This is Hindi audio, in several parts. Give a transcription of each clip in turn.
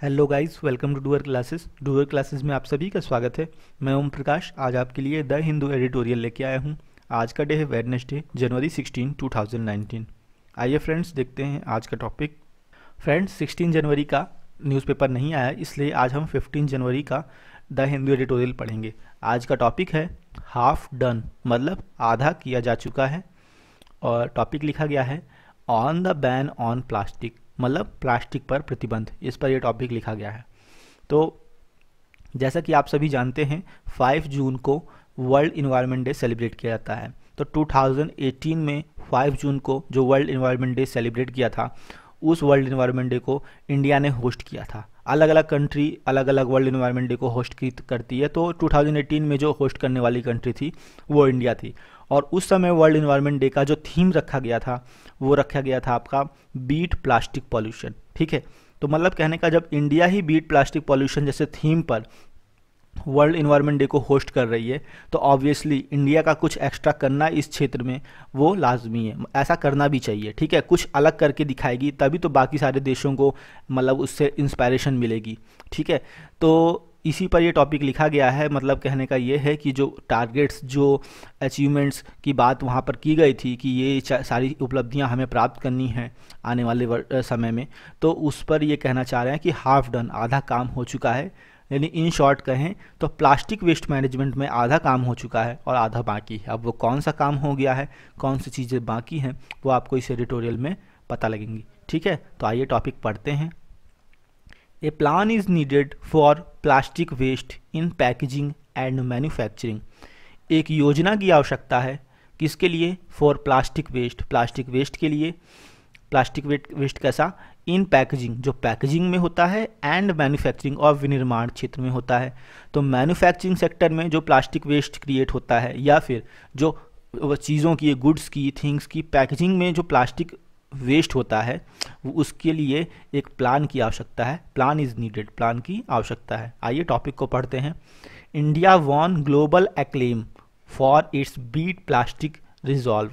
Hello guys, welcome to doer classes में आप सभी का स्वागत है। मैं ओम प्रकाश आज आपके लिए द हिंदू एडिटोरियल लेके आया हूँ। आज का डे है वेडनेसडे, जनवरी 16, 2019। आइए फ्रेंड्स, देखते हैं आज का टॉपिक। फ्रेंड्स, 16 जनवरी का न्यूज़पेपर नहीं आया, इसलिए आज हम 15 जनवरी का द हिंदू एडिटोरियल पढ़ेंगे। आज का टॉपिक है हाफ डन, मतलब आधा किया जा चुका है। और टॉपिक लिखा गया है on the ban on plastic, मतलब प्लास्टिक पर प्रतिबंध, इस पर यह टॉपिक लिखा गया है। तो जैसा कि आप सभी जानते हैं 5 जून को वर्ल्ड इन्वायरमेंट डे सेलिब्रेट किया जाता है। तो 2018 में 5 जून को जो वर्ल्ड इन्वायरमेंट डे सेलिब्रेट किया था, उस वर्ल्ड इन्वायरमेंट डे को इंडिया ने होस्ट किया था। अलग अलग कंट्री अलग अलग वर्ल्ड इन्वायरमेंट डे को होस्ट करती है। तो 2018 में जो होस्ट करने वाली कंट्री थी वो इंडिया थी। और उस समय वर्ल्ड इन्वायरमेंट डे का जो थीम रखा गया था वो रखा गया था आपका बीट प्लास्टिक पॉल्यूशन। ठीक है, तो मतलब कहने का, जब इंडिया ही बीट प्लास्टिक पॉल्यूशन जैसे थीम पर वर्ल्ड इन्वायरमेंट डे को होस्ट कर रही है, तो ऑब्वियसली इंडिया का कुछ एक्स्ट्रा करना इस क्षेत्र में वो लाजमी है, ऐसा करना भी चाहिए। ठीक है, कुछ अलग करके दिखाएगी तभी तो बाकी सारे देशों को मतलब उससे इंस्पायरेशन मिलेगी। ठीक है, तो इसी पर ये टॉपिक लिखा गया है। मतलब कहने का ये है कि जो टारगेट्स, जो अचीवमेंट्स की बात वहाँ पर की गई थी कि ये सारी उपलब्धियाँ हमें प्राप्त करनी हैं आने वाले समय में, तो उस पर ये कहना चाह रहे हैं कि हाफ डन, आधा काम हो चुका है। यानी इन शॉर्ट कहें तो प्लास्टिक वेस्ट मैनेजमेंट में आधा काम हो चुका है और आधा बाकी है। अब वो कौन सा काम हो गया है, कौन सी चीज़ें बाकी हैं, वो आपको इस एडिटोरियल में पता लगेंगी। ठीक है, तो आइए टॉपिक पढ़ते हैं। A plan is needed for plastic waste in packaging and manufacturing. एक योजना की आवश्यकता है, किसके लिए? For plastic waste, plastic waste के लिए। प्लास्टिक वेस्ट कैसा? इन पैकेजिंग, जो पैकेजिंग में होता है, एंड मैन्युफैक्चरिंग और विनिर्माण क्षेत्र में होता है। तो मैन्युफैक्चरिंग सेक्टर में जो प्लास्टिक वेस्ट क्रिएट होता है, या फिर जो चीज़ों की, गुड्स की, थिंग्स की पैकेजिंग में जो प्लास्टिक वेस्ट होता है, उसके लिए एक प्लान की आवश्यकता है। प्लान इज़ नीडेड, प्लान की आवश्यकता है। आइए टॉपिक को पढ़ते हैं। India won global acclaim for its beat plastic resolve.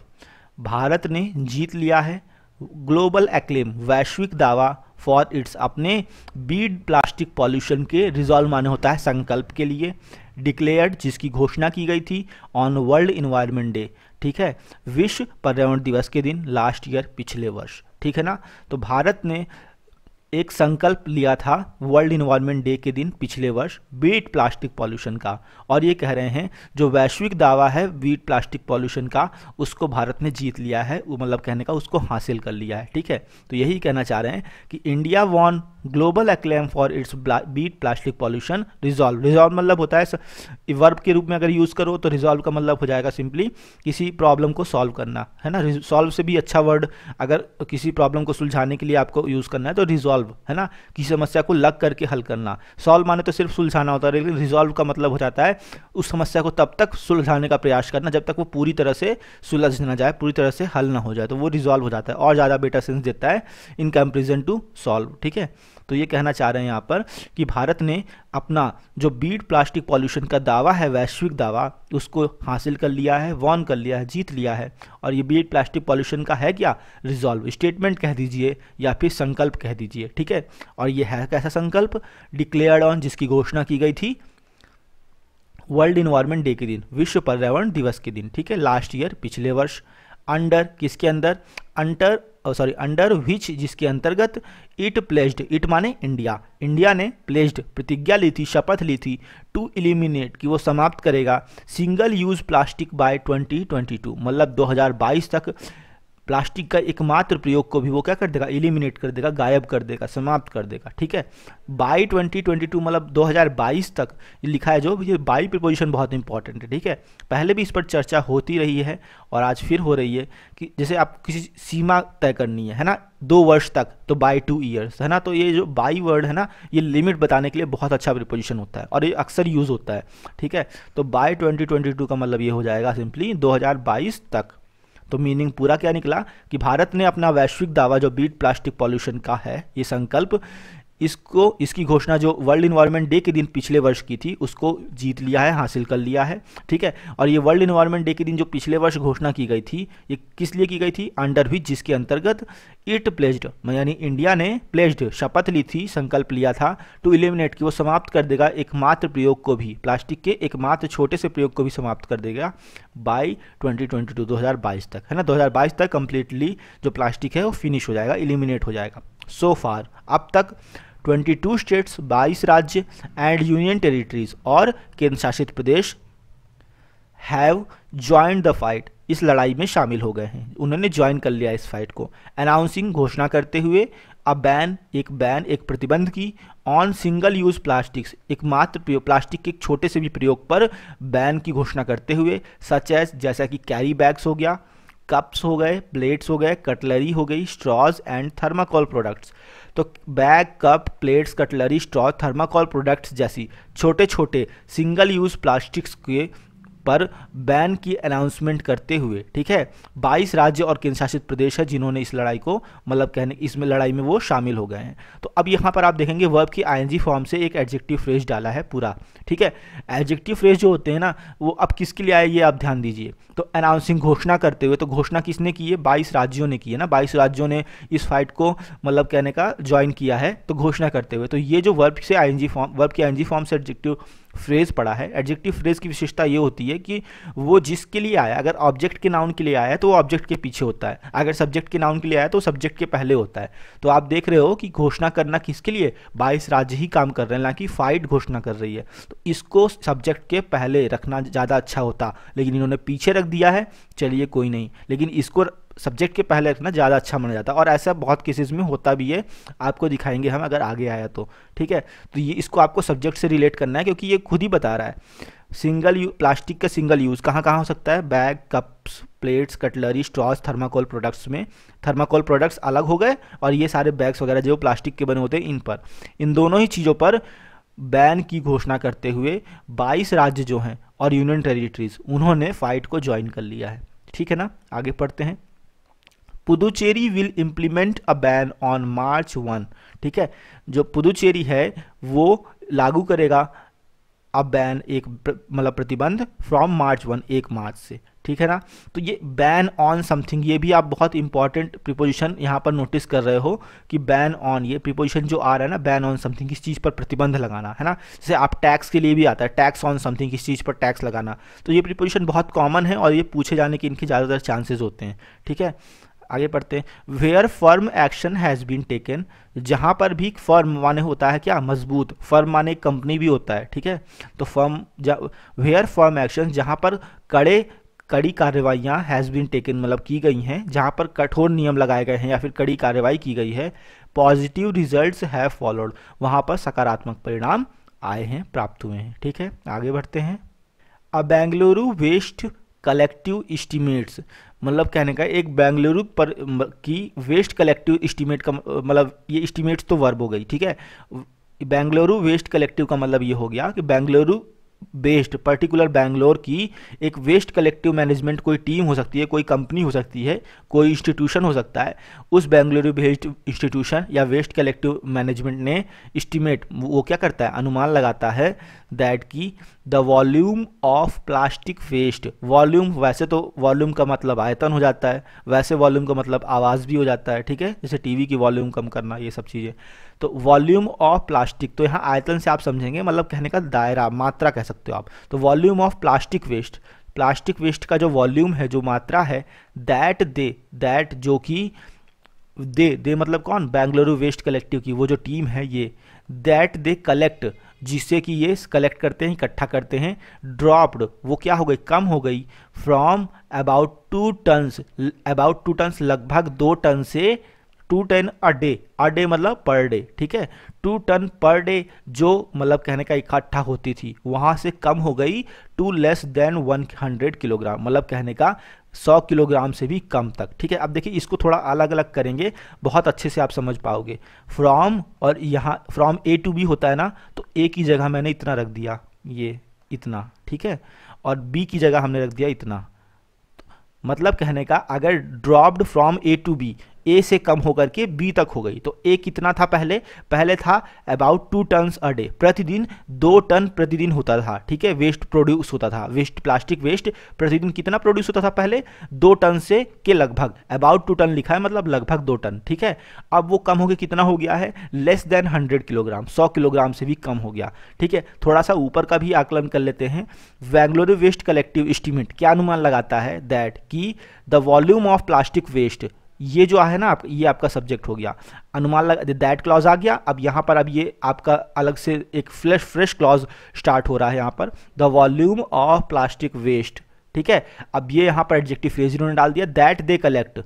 भारत ने जीत लिया है ग्लोबल एक्लेम, वैश्विक दावा, फॉर इट्स, अपने बीट प्लास्टिक पॉल्यूशन के रिजॉल्व माने होता है संकल्प के लिए। डिक्लेयर्ड, जिसकी घोषणा की गई थी ऑन वर्ल्ड इन्वायरमेंट डे। ठीक है, विश्व पर्यावरण दिवस के दिन, लास्ट ईयर, पिछले वर्ष। ठीक है ना, तो भारत ने एक संकल्प लिया था वर्ल्ड इन्वायरमेंट डे के दिन पिछले वर्ष बीट प्लास्टिक पॉल्यूशन का, और ये कह रहे हैं जो वैश्विक दावा है बीट प्लास्टिक पॉल्यूशन का, उसको भारत ने जीत लिया है। वो मतलब कहने का, उसको हासिल कर लिया है। ठीक है, तो यही कहना चाह रहे हैं कि India won global acclaim for its beat plastic pollution resolve. Resolve मतलब होता है वर्ब के रूप में अगर यूज़ करो तो रिजॉल्व का मतलब हो जाएगा सिंपली किसी प्रॉब्लम को सॉल्व करना, है ना। सॉल्व से भी अच्छा वर्ड अगर किसी प्रॉब्लम को सुलझाने के लिए आपको यूज़ करना है तो रिजॉल्व, है ना, किसी समस्या को लग करके हल करना। सॉल्व माने तो सिर्फ सुलझाना होता है, लेकिन रिजॉल्व का मतलब हो जाता है उस समस्या को तब तक सुलझाने का प्रयास करना जब तक वो पूरी तरह से सुलझ ना जाए, पूरी तरह से हल ना हो जाए, तो वो रिजॉल्व हो जाता है और ज़्यादा बेटर सेंस देता है इन कंपेरिजन टू सॉल्व। ठीक है, तो ये कहना चाह रहे हैं यहाँ पर कि भारत ने अपना जो बीट प्लास्टिक पॉल्यूशन का दावा है, वैश्विक दावा, उसको हासिल कर लिया है, वॉन कर लिया है, जीत लिया है। और ये बीट प्लास्टिक पॉल्यूशन का है क्या? रिजॉल्व, स्टेटमेंट कह दीजिए या फिर संकल्प कह दीजिए। ठीक है, और ये है कैसा संकल्प? डिक्लेयर्ड ऑन, जिसकी घोषणा की गई थी वर्ल्ड इन्वायरमेंट डे के दिन, विश्व पर्यावरण दिवस के दिन। ठीक है, लास्ट ईयर, पिछले वर्ष। अंडर, किसके अंदर? अंडर विच, जिसके अंतर्गत इट प्लेज्ड, इट माने इंडिया, इंडिया ने प्लेज्ड, प्रतिज्ञा ली थी, शपथ ली थी, टू एलिमिनेट, कि वो समाप्त करेगा सिंगल यूज प्लास्टिक बाय 2022, मतलब 2022 तक प्लास्टिक का एकमात्र प्रयोग को भी वो क्या कर देगा? एलिमिनेट कर देगा, गायब कर देगा, समाप्त कर देगा। ठीक है, बाई 2022 मतलब 2022 तक ये लिखा है। जो ये बाई प्रीपोजिशन बहुत इंपॉर्टेंट है। ठीक है, पहले भी इस पर चर्चा होती रही है और आज फिर हो रही है कि जैसे आप किसी सीमा तय करनी है ना, 2 वर्ष तक, तो बाई 2 ईयर्स, है ना। तो ये जो बाई वर्ड है ना, ये लिमिट बताने के लिए बहुत अच्छा प्रीपोजिशन होता है और ये अक्सर यूज़ होता है। ठीक है, तो बाई 2022 का मतलब ये हो जाएगा सिंपली 2022 तक। तो मीनिंग पूरा क्या निकला कि भारत ने अपना वैश्विक दावा जो बीट प्लास्टिक पॉल्यूशन का है, ये संकल्प इसकी घोषणा जो वर्ल्ड इन्वायरमेंट डे के दिन पिछले वर्ष की थी उसको जीत लिया है, हासिल कर लिया है, ठीक है। और ये वर्ल्ड इन्वायरमेंट डे के दिन जो पिछले वर्ष घोषणा की गई थी, ये किस लिए की गई थी? अंडर व्हिच, जिसके अंतर्गत इट प्लेज्ड, यानी इंडिया ने प्लेज्ड, शपथ ली थी, संकल्प लिया था, टू एलिमिनेट, कि वो समाप्त कर देगा एकमात्र प्रयोग को भी, प्लास्टिक के एकमात्र छोटे से प्रयोग को भी समाप्त कर देगा बाय 2022, 2022 तक, है ना। 2022 तक कंप्लीटली जो प्लास्टिक है वो फिनिश हो जाएगा, एलिमिनेट हो जाएगा। सो फार अब तक 22 स्टेट्स, 22 राज्य एंड यूनियन टेरिटरीज और केंद्र शासित प्रदेश हैव ज्वाइंड द फाइट, इस लड़ाई में शामिल हो गए हैं, उन्होंने ज्वाइन कर लिया इस फाइट को। अनाउंसिंग, घोषणा करते हुए, अ बैन, एक प्रतिबंध की, ऑन सिंगल यूज प्लास्टिक्स, एकमात्र प्रयोग, प्लास्टिक के एक छोटे से भी प्रयोग पर बैन की घोषणा करते हुए, सच एज, जैसा कि कैरी बैग्स हो गया, कप्स हो गए, प्लेट्स हो गए, कटलरी हो गई, स्ट्रॉज एंड थर्माकोल प्रोडक्ट्स। तो bag, cup, plates, cutlery, straw, thermocol products जैसी छोटे छोटे सिंगल यूज प्लास्टिक्स के पर बैन की अनाउंसमेंट करते हुए, ठीक है, 22 राज्य और केंद्र शासित प्रदेश है जिन्होंने इस लड़ाई को, मतलब कहने इसमें लड़ाई में वो शामिल हो गए हैं। तो अब यहाँ पर आप देखेंगे वर्ब की आईएनजी फॉर्म से एक एडजेक्टिव फ्रेज डाला है पूरा, ठीक है। एडजेक्टिव फ्रेज जो होते हैं ना, वो अब किसके लिए आए ये आप ध्यान दीजिए। तो अनाउंसिंग, घोषणा करते हुए, तो घोषणा किसने की है? 22 राज्यों ने की है ना, 22 राज्यों ने इस फाइट को मतलब कहने का ज्वाइन किया है, तो घोषणा करते हुए। तो ये जो वर्ब से आईएनजी फॉर्म, वर्ब की आईएनजी फॉर्म से एडजेक्टिव फ्रेज पड़ा है, एडजेक्टिव फ्रेज की विशेषता ये होती है कि वो जिसके लिए आया, अगर ऑब्जेक्ट के नाउन के लिए आया है तो वो ऑब्जेक्ट के पीछे होता है, अगर सब्जेक्ट के नाउन के लिए आया तो सब्जेक्ट के पहले होता है। तो आप देख रहे हो कि घोषणा करना किसके लिए? 22 राज्य ही काम कर रहे हैं, ना कि फाइट घोषणा कर रही है। तो इसको सब्जेक्ट के पहले रखना ज़्यादा अच्छा होता, लेकिन इन्होंने पीछे रख दिया है, चलिए कोई नहीं, लेकिन इसको सब्जेक्ट के पहले रखना ज़्यादा अच्छा माना जाता है, और ऐसा बहुत केसेस में होता भी है, आपको दिखाएंगे हम अगर आगे आया तो, ठीक है। तो ये इसको आपको सब्जेक्ट से रिलेट करना है, क्योंकि ये खुद ही बता रहा है प्लास्टिक का सिंगल यूज़ कहाँ कहाँ हो सकता है? Bag, cups, plates, cutlery, straws, thermocol products में। थर्माकोल प्रोडक्ट्स अलग हो गए, और ये सारे बैग्स वगैरह जो प्लास्टिक के बने होते हैं, इन पर, इन दोनों ही चीज़ों पर बैन की घोषणा करते हुए 22 राज्य जो हैं और यूनियन टेरिटरीज, उन्होंने फाइट को ज्वाइन कर लिया है, ठीक है ना। आगे पढ़ते हैं। Puducherry will implement a ban on March 1, ठीक है। जो पुदुचेरी है वो लागू करेगा अ बैन, एक मतलब प्रतिबंध, फ्रॉम मार्च 1, 1 मार्च से, ठीक है ना। तो ये बैन ऑन समथिंग, ये भी आप बहुत इंपॉर्टेंट प्रीपोजिशन यहाँ पर नोटिस कर रहे हो कि बैन ऑन, ये प्रीपोजिशन जो आ रहा है ना, बैन ऑन समथिंग, किस चीज़ पर प्रतिबंध लगाना, है ना। जैसे आप टैक्स के लिए भी आता है, टैक्स ऑन समथिंग, किस चीज़ पर टैक्स लगाना। तो ये प्रीपोजिशन बहुत कॉमन है और ये पूछे जाने के इनके ज़्यादातर चांसेस होते हैं, ठीक है। आगे पढ़ते हैं। Where firm action has been taken, जहाँ पर भी, फर्म माने होता है क्या? मजबूत, फर्म माने कंपनी भी होता है, ठीक है। तो वेयर फर्म एक्शन, जहाँ पर कड़ी कार्रवाइयाँ हैज़ बीन टेकन मतलब की गई हैं, जहाँ पर कठोर नियम लगाए गए हैं या फिर कड़ी कार्रवाई की गई है, पॉजिटिव रिजल्ट्स हैव फॉलोड, वहाँ पर सकारात्मक परिणाम आए हैं, प्राप्त हुए हैं, ठीक है। आगे बढ़ते हैं। अ बेंगलुरु वेस्ट कलेक्टिव एस्टीमेट्स, मतलब कहने का एक बेंगलुरु पर की वेस्ट कलेक्टिव एस्टीमेट का मतलब, ये एस्टीमेट्स तो वर्ब हो गई, ठीक है। बेंगलुरु वेस्ट कलेक्टिव का मतलब ये हो गया कि बेंगलुरु बेस्ड, पर्टिकुलर बैंगलोर की एक वेस्ट कलेक्टिव मैनेजमेंट, कोई टीम हो सकती है, कोई कंपनी हो सकती है, कोई इंस्टीट्यूशन हो सकता है, उस बेंगलुरु बेस्ड इंस्टीट्यूशन या वेस्ट कलेक्टिव मैनेजमेंट ने एस्टीमेट, वो क्या करता है? अनुमान लगाता है दैट की the volume of plastic waste, volume, वैसे तो वॉल्यूम का मतलब आयतन हो जाता है, वैसे वॉल्यूम का मतलब आवाज़ भी हो जाता है, ठीक है, जैसे टीवी की वॉल्यूम कम करना, ये सब चीज़ें। तो वॉल्यूम ऑफ प्लास्टिक, तो यहाँ आयतन से आप समझेंगे, मतलब कहने का दायरा, मात्रा कह सकते हो आप। तो volume of plastic waste, plastic waste का जो वॉल्यूम है, जो मात्रा है, दैट जो कि दे मतलब कौन? बेंगलुरु वेस्ट कलेक्टिव की वो जो टीम है, ये दैट दे कलेक्ट, जिससे कि ये कलेक्ट करते हैं, इकट्ठा करते हैं, ड्रॉप्ड, वो क्या हो गई? कम हो गई, फ्रॉम अबाउट 2 टन्स, लगभग 2 टन से 2 टन अ डे मतलब पर डे, ठीक है। 2 टन पर डे जो मतलब कहने का इकट्ठा होती थी, वहाँ से कम हो गई टू लेस देन 100 किलोग्राम, मतलब कहने का 100 किलोग्राम से भी कम तक, ठीक है। अब देखिए इसको थोड़ा अलग अलग करेंगे, बहुत अच्छे से आप समझ पाओगे। फ्रॉम, और यहाँ फ्रॉम ए टू बी होता है ना, तो ए की जगह मैंने इतना रख दिया, ये इतना, ठीक है, और बी की जगह हमने रख दिया इतना। मतलब कहने का, अगर dropped from A to B, A से कम होकर के बी तक हो गई। तो ए कितना था पहले, पहले था अबाउट 2 टन्स अ डे, प्रतिदिन 2 टन प्रतिदिन होता था, ठीक है, वेस्ट प्रोड्यूस होता था, वेस्ट प्लास्टिक वेस्ट प्रतिदिन कितना प्रोड्यूस होता था पहले, 2 टन से के लगभग, अबाउट 2 टन लिखा है मतलब लगभग 2 टन, ठीक है। अब वो कम हो गया, कितना हो गया है, लेस देन 100 किलोग्राम, 100 किलोग्राम से भी कम हो गया, ठीक है। थोड़ा सा ऊपर का भी आकलन कर लेते हैं। बेंगलुरु वेस्ट कलेक्टिव एस्टीमेट क्या अनुमान लगाता है, दैट कि the volume of plastic waste, ये जो है ना ये आपका सब्जेक्ट हो गया, अनुमान लगा, दैट क्लॉज आ गया। अब यहाँ पर अब ये आपका अलग से एक फ्रेश क्लॉज स्टार्ट हो रहा है यहाँ पर, the volume of plastic waste, ठीक है। अब ये यहाँ पर एडजेक्टिव फ्रेज इन्होंने डाल दिया, दैट दे कलेक्ट,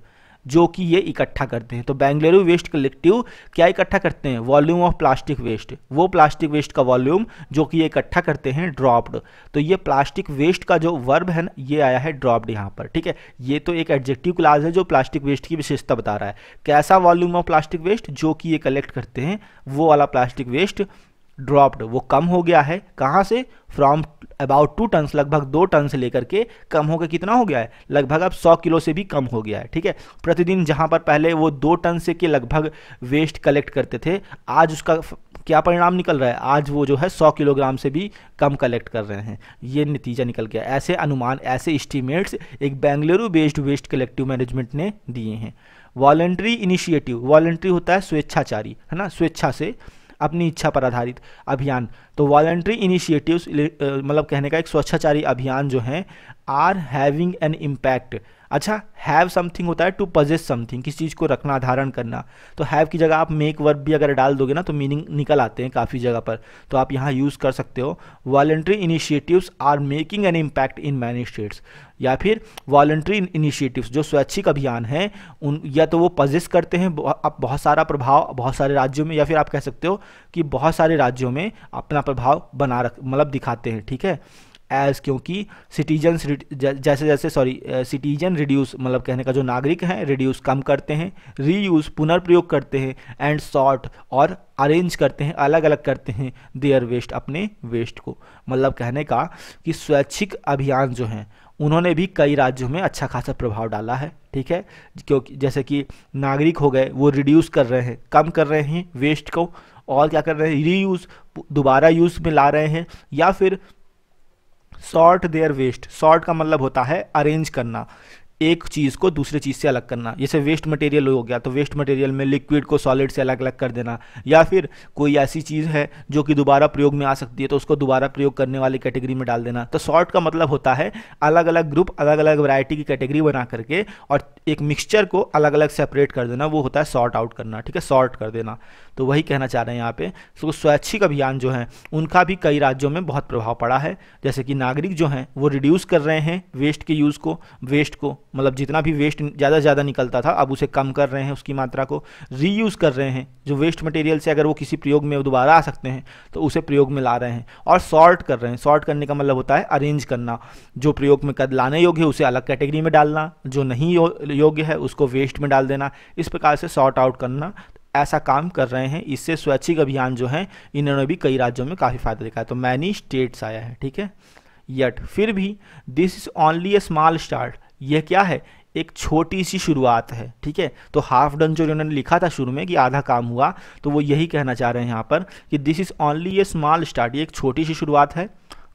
जो कि ये इकट्ठा करते हैं। तो बेंगलुरु वेस्ट कलेक्टिव क्या इकट्ठा करते हैं, वॉल्यूम ऑफ प्लास्टिक वेस्ट, वो प्लास्टिक वेस्ट का वॉल्यूम जो कि ये इकट्ठा करते हैं, ड्रॉप्ड। तो ये प्लास्टिक वेस्ट का जो वर्ब है ना, ये आया है ड्रॉप्ड यहाँ पर, ठीक है। ये तो एक एडजेक्टिव क्लॉज है जो प्लास्टिक वेस्ट की विशेषता बता रहा है। कैसा वॉल्यूम ऑफ प्लास्टिक वेस्ट, जो कि ये कलेक्ट करते हैं, वो वाला प्लास्टिक वेस्ट ड्रॉप्ड, वो कम हो गया है, कहाँ से, फ्रॉम अबाउट 2 टन, लगभग 2 टन से लेकर के कम होकर कितना हो गया है, लगभग अब 100 किलो से भी कम हो गया है, ठीक है। प्रतिदिन जहाँ पर पहले वो 2 टन से के लगभग वेस्ट कलेक्ट करते थे, आज उसका क्या परिणाम निकल रहा है, आज वो जो है 100 किलोग्राम से भी कम कलेक्ट कर रहे हैं, ये नतीजा निकल गया। ऐसे अनुमान, ऐसे एस्टीमेट्स एक Bengaluru based waste collective management ने दिए हैं। वॉलंटरी इनिशिएटिव, वॉलंटरी होता है स्वेच्छाचारी, है ना, स्वेच्छा से अपनी इच्छा पर आधारित अभियान। तो वॉलंटरी इनिशिएटिव्स मतलब कहने का एक स्वेच्छाचारी अभियान जो हैं, आर हैविंग एन इम्पैक्ट। अच्छा, हैव समथिंग होता है टू पजेस समथिंग, किसी चीज़ को रखना, धारण करना। तो हैव की जगह आप मेक वर्ब भी अगर डाल दोगे ना तो मीनिंग निकल आते हैं काफ़ी जगह पर, तो आप यहाँ यूज़ कर सकते हो। Voluntary initiatives are making an impact in many states, या फिर वॉलंटरी इनिशिएटिव्स जो स्वैच्छिक अभियान हैं, उन या तो वो पजेस करते हैं अब बहुत सारा प्रभाव बहुत सारे राज्यों में, या फिर आप कह सकते हो कि बहुत सारे राज्यों में अपना प्रभाव बना रख मतलब दिखाते हैं, ठीक है। एज, क्योंकि सिटीजन सिटीजन रिड्यूस, मतलब कहने का जो नागरिक हैं, रिड्यूस कम करते हैं, रीयूज पुनर्प्रयोग करते हैं, एंड सॉर्ट और अरेंज करते हैं, अलग अलग करते हैं, देयर वेस्ट अपने वेस्ट को। मतलब कहने का कि स्वैच्छिक अभियान जो हैं उन्होंने भी कई राज्यों में अच्छा खासा प्रभाव डाला है, ठीक है। क्योंकि जैसे कि नागरिक हो गए, वो रिड्यूस कर रहे हैं, कम कर रहे हैं वेस्ट को, और क्या कर रहे हैं, रीयूज दोबारा यूज में ला रहे हैं, या फिर सॉर्ट देयर वेस्ट। सॉर्ट का मतलब होता है अरेंज करना, एक चीज़ को दूसरे चीज़ से अलग करना। जैसे वेस्ट मटेरियल हो गया तो वेस्ट मटेरियल में लिक्विड को सॉलिड से अलग अलग कर देना, या फिर कोई ऐसी चीज़ है जो कि दोबारा प्रयोग में आ सकती है तो उसको दोबारा प्रयोग करने वाली कैटेगरी में डाल देना। तो सॉर्ट का मतलब होता है अलग अलग ग्रुप, अलग अलग वैरायटी की कैटेगरी बना करके और एक मिक्सचर को अलग अलग सेपरेट कर देना, वो होता है सॉर्ट आउट करना, ठीक है, सॉर्ट कर देना। तो वही कहना चाह रहे हैं यहाँ पे। तो स्वैच्छिक अभियान जो हैं उनका भी कई राज्यों में बहुत प्रभाव पड़ा है। जैसे कि नागरिक जो हैं वो रिड्यूस कर रहे हैं वेस्ट के यूज़ को, वेस्ट को मतलब जितना भी वेस्ट ज़्यादा से ज़्यादा निकलता था अब उसे कम कर रहे हैं, उसकी मात्रा को रीयूज़ कर रहे हैं। जो वेस्ट मटेरियल से अगर वो किसी प्रयोग में दोबारा आ सकते हैं तो उसे प्रयोग में ला रहे हैं, और सॉर्ट कर रहे हैं। सॉर्ट करने का मतलब होता है अरेंज करना, जो प्रयोग में लाने योग्य है उसे अलग कैटेगरी में डालना, जो नहीं योग्य है उसको वेस्ट में डाल देना, इस प्रकार से सॉर्ट आउट करना, ऐसा काम कर रहे हैं। इससे स्वैच्छिक अभियान जो हैं इन्होंने भी कई राज्यों में काफ़ी फायदा दिखाया। तो मैनी स्टेट्स आया है, ठीक है। यट, फिर भी this is only a small start, यह क्या है, एक छोटी सी शुरुआत है, ठीक है। तो हाफ डन जो इन्होंने लिखा था शुरू में कि आधा काम हुआ, तो वो यही कहना चाह रहे हैं यहाँ पर कि this is only a small start, ये एक छोटी सी शुरुआत है।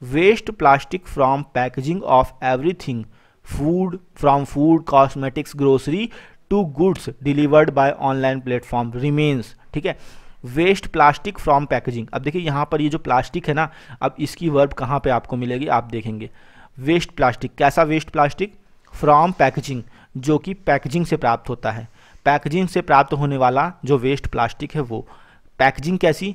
Waste plastic from packaging of everything, food from food, cosmetics, grocery to goods delivered by online platform remains, ठीक है। वेस्ट प्लास्टिक फ्रॉम पैकेजिंग, अब देखिए यहाँ पर ये जो प्लास्टिक है ना, अब इसकी वर्ब कहाँ पे आपको मिलेगी आप देखेंगे। वेस्ट प्लास्टिक, कैसा वेस्ट प्लास्टिक, फ्रॉम पैकेजिंग, जो कि पैकेजिंग से प्राप्त होता है। पैकेजिंग से प्राप्त होने वाला जो वेस्ट प्लास्टिक है वो, पैकेजिंग कैसी,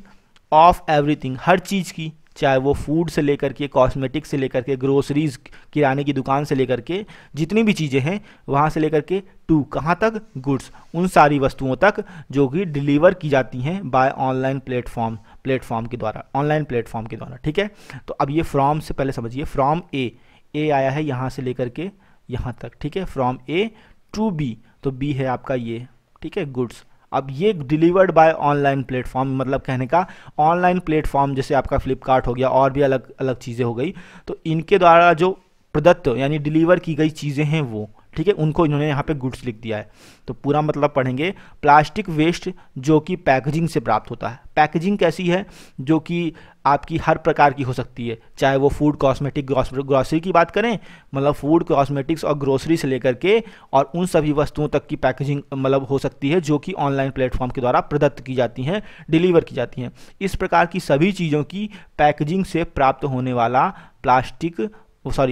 ऑफ एवरीथिंग, हर चीज़ की, चाहे वो फूड से लेकर के, कॉस्मेटिक से लेकर के, ग्रोसरीज किराने की दुकान से लेकर के, जितनी भी चीज़ें हैं वहाँ से लेकर के, टू कहाँ तक, गुड्स, उन सारी वस्तुओं तक जो कि डिलीवर की जाती हैं बाय ऑनलाइन प्लेटफॉर्म के द्वारा, ऑनलाइन प्लेटफॉर्म के द्वारा, ठीक है। तो अब ये फ्रॉम से पहले समझिए, फ्रॉम ए आया है यहाँ से लेकर के यहाँ तक, ठीक है, फ्रॉम ए टू बी, तो बी है आपका ये, ठीक है, गुड्स। अब ये डिलीवर्ड बाय ऑनलाइन प्लेटफॉर्म, मतलब कहने का ऑनलाइन प्लेटफॉर्म जैसे आपका फ्लिपकार्ट हो गया और भी अलग अलग चीज़ें हो गई, तो इनके द्वारा जो प्रदत्त यानी डिलीवर की गई चीज़ें हैं वो, ठीक है, उनको इन्होंने यहाँ पे गुड्स लिख दिया है। तो पूरा मतलब पढ़ेंगे, प्लास्टिक वेस्ट जो कि पैकेजिंग से प्राप्त होता है। पैकेजिंग कैसी है, जो कि आपकी हर प्रकार की हो सकती है, चाहे वो फूड, कॉस्मेटिक, ग्रॉसरी की बात करें, मतलब फूड, कॉस्मेटिक्स और ग्रोसरी से लेकर के और उन सभी वस्तुओं तक की पैकेजिंग मतलब हो सकती है जो कि ऑनलाइन प्लेटफॉर्म के द्वारा प्रदत्त की जाती हैं, डिलीवर की जाती हैं। इस प्रकार की सभी चीज़ों की पैकेजिंग से प्राप्त होने वाला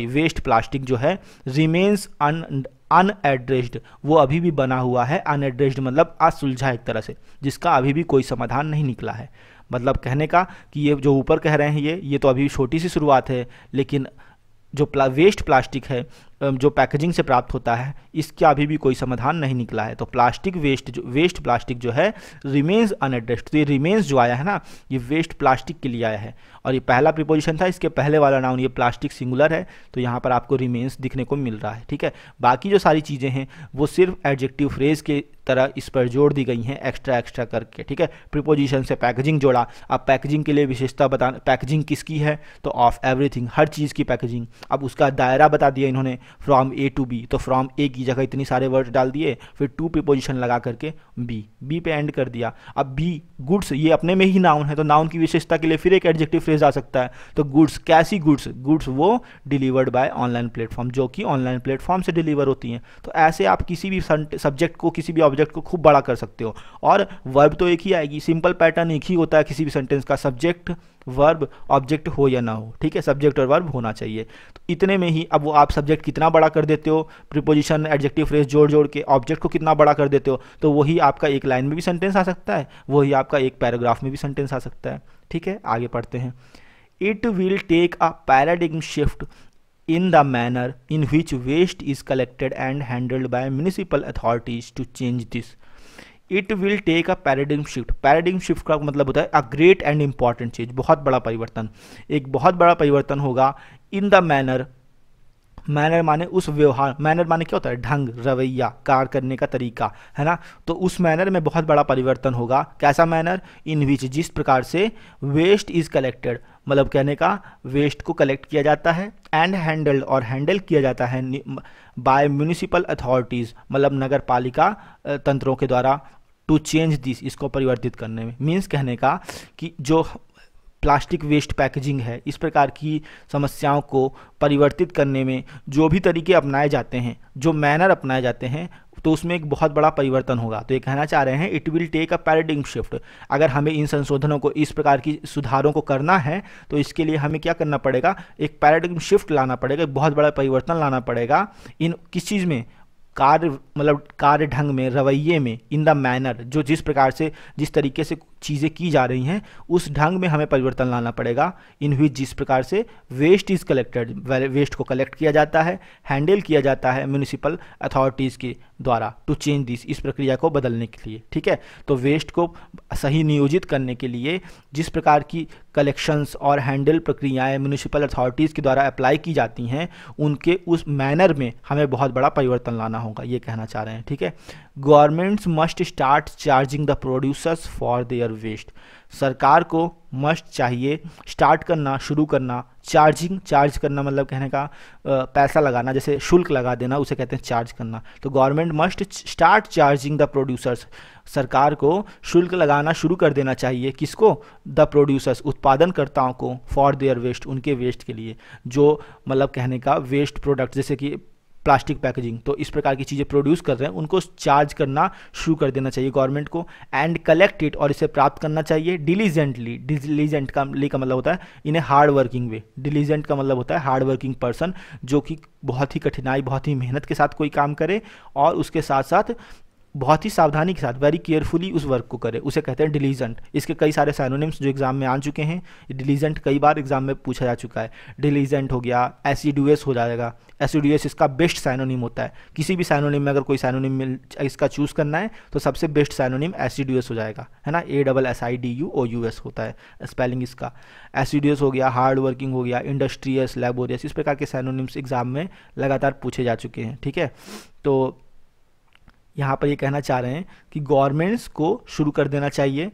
वेस्ट प्लास्टिक जो है रिमेन्स अनएड्रेस्ड, वो अभी भी बना हुआ है। अनएड्रेस्ड मतलब असुलझा एक तरह से, जिसका अभी भी कोई समाधान नहीं निकला है। मतलब कहने का कि ये जो ऊपर कह रहे हैं ये तो अभी छोटी सी शुरुआत है, लेकिन जो वेस्ट प्लास्टिक है जो पैकेजिंग से प्राप्त होता है, इसका अभी भी कोई समाधान नहीं निकला है। तो वेस्ट प्लास्टिक जो है रिमेन्स अनएड्रेस्ड। तो ये रिमेन्स जो आया है ना, ये वेस्ट प्लास्टिक के लिए आया है, और ये पहला प्रीपोजिशन था, इसके पहले वाला नाउन ये प्लास्टिक सिंगुलर है, तो यहाँ पर आपको रिमेन्स दिखने को मिल रहा है। ठीक है, बाकी जो सारी चीज़ें हैं वो सिर्फ एडजेक्टिव फ्रेज के तरह इस पर जोड़ दी गई हैं एक्स्ट्रा करके। ठीक है, प्रीपोजिशन से पैकेजिंग जोड़ा। अब पैकेजिंग के लिए विशेषता बताना, पैकेजिंग किसकी है, तो ऑफ एवरीथिंग, हर चीज़ की पैकेजिंग। अब उसका दायरा बता दिया इन्होंने, फ्रॉम ए टू बी, तो फ्रॉम ए की जगह इतनी सारे वर्ड डाल दिए, फिर टू प्रीपोजिशन लगा करके बी पे एंड कर दिया। अब बी गुड्स, ये अपने में ही नाउन है, तो नाउन की विशेषता के लिए फिर एक एडजेक्टिव फ्रेज आ सकता है। तो गुड्स, कैसी गुड्स, गुड्स वो डिलीवर्ड बाय ऑनलाइन प्लेटफॉर्म, जो कि ऑनलाइन प्लेटफॉर्म से डिलीवर होती हैं। तो ऐसे आप किसी भी सब्जेक्ट को, किसी भी ऑब्जेक्ट को खूब बड़ा कर सकते हो, और वर्ब तो एक ही आएगी, सिंपल पैटर्न एक ही होता है किसी भी सेंटेंस का, सब्जेक्ट वर्ब ऑब्जेक्ट हो या ना हो। ठीक है, सब्जेक्ट और वर्ब होना चाहिए। तो इतने में ही अब वो आप सब्जेक्ट कितना बड़ा कर देते हो, प्रीपोजिशन एडजेक्टिव फ्रेज जोड़ के ऑब्जेक्ट को कितना बड़ा कर देते हो, तो वही आपका एक लाइन में भी सेंटेंस आ सकता है, वही आपका एक पैराग्राफ में भी सेंटेंस आ सकता है। ठीक है, आगे पढ़ते हैं। It will take a paradigm shift in the manner in which waste is collected and handled by municipal authorities to change this. It will take a paradigm shift. paradigm shift का मतलब होता है a great and important change, बहुत बड़ा परिवर्तन, एक बहुत बड़ा परिवर्तन होगा। in the manner, मैनर माने उस व्यवहार, मैनर माने क्या होता है, ढंग, रवैया, कार्य करने का तरीका, है ना। तो उस मैनर में बहुत बड़ा परिवर्तन होगा। कैसा मैनर, इन विच, जिस प्रकार से वेस्ट इज कलेक्टेड, मतलब कहने का वेस्ट को कलेक्ट किया जाता है, एंड हैंडल्ड, और हैंडल किया जाता है बाय म्यूनिसिपल अथॉरिटीज़, मतलब नगर पालिका तंत्रों के द्वारा, टू चेंज दिस, इसको परिवर्तित करने में। मीन्स कहने का कि जो प्लास्टिक वेस्ट पैकेजिंग है, इस प्रकार की समस्याओं को परिवर्तित करने में जो भी तरीके अपनाए जाते हैं, जो मैनर अपनाए जाते हैं, तो उसमें एक बहुत बड़ा परिवर्तन होगा। तो ये कहना चाह रहे हैं it will take a paradigm shift. अगर हमें इन संशोधनों को, इस प्रकार की सुधारों को करना है, तो इसके लिए हमें क्या करना पड़ेगा, एक पैराडिग्म शिफ्ट लाना पड़ेगा, एक बहुत बड़ा परिवर्तन लाना पड़ेगा। इन किस चीज़ में, कार्य, मतलब कार्य ढंग में, रवैये में, इन द मैनर, जो जिस प्रकार से, जिस तरीके से चीज़ें की जा रही हैं, उस ढंग में हमें परिवर्तन लाना पड़ेगा। इन विच, जिस प्रकार से वेस्ट इज़ कलेक्टेड, वेस्ट को कलेक्ट किया जाता है, हैंडल किया जाता है म्यूनिसिपल अथॉरिटीज़ के द्वारा, टू चेंज दिस, इस प्रक्रिया को बदलने के लिए। ठीक है, तो वेस्ट को सही नियोजित करने के लिए जिस प्रकार की कलेक्शंस और हैंडल प्रक्रियाएं म्यूनिसिपल अथॉरिटीज़ के द्वारा अप्लाई की जाती हैं, उनके उस मैनर में हमें बहुत बड़ा परिवर्तन लाना होगा, ये कहना चाह रहे हैं। ठीक है, governments must start charging the producers for their waste. सरकार को मस्ट चाहिए, स्टार्ट करना, शुरू करना, चार्जिंग, चार्ज करना मतलब कहने का पैसा लगाना, जैसे शुल्क लगा देना, उसे कहते हैं चार्ज करना। तो government must start charging the producers, सरकार को शुल्क लगाना शुरू कर देना चाहिए, किसको, द प्रोड्यूसर्स, उत्पादनकर्ताओं को, फॉर देयर वेस्ट, उनके वेस्ट के लिए, जो मतलब कहने का वेस्ट प्रोडक्ट, जैसे कि प्लास्टिक पैकेजिंग, तो इस प्रकार की चीज़ें प्रोड्यूस कर रहे हैं, उनको चार्ज करना शुरू कर देना चाहिए गवर्नमेंट को। एंड कलेक्ट इट, और इसे प्राप्त करना चाहिए डिलीजेंटली। डिलीजेंट का मतलब होता है इन्हें हार्ड वर्किंग वे, डिलीजेंट का मतलब होता है हार्ड वर्किंग पर्सन, जो कि बहुत ही कठिनाई, बहुत ही मेहनत के साथ कोई काम करे, और उसके साथ साथ बहुत ही सावधानी के साथ, वेरी केयरफुली उस वर्क को करे, उसे कहते हैं डिलीजेंट। इसके कई सारे साइनोनिम्स जो एग्जाम में आ चुके हैं, डिलीजेंट कई बार एग्जाम में पूछा जा चुका है। डिलीजेंट हो गया, एसिडुअस हो जाएगा, एसिडुअस इसका बेस्ट साइनोनिम होता है। किसी भी साइनोनिम में अगर कोई साइनोनिम इसका चूज़ करना है, तो सबसे बेस्ट साइनोनिम एसिडुअस हो जाएगा, है ना। ASSIDUOUS होता है स्पेलिंग इसका। एसिडुअस हो गया, हार्ड वर्किंग हो गया, इंडस्ट्रियस, लेबोरियस, इस प्रकार के साइनोनिम्स एग्जाम में लगातार पूछे जा चुके हैं। ठीक है, तो यहाँ पर ये कहना चाह रहे हैं कि गवर्नमेंट्स को शुरू कर देना चाहिए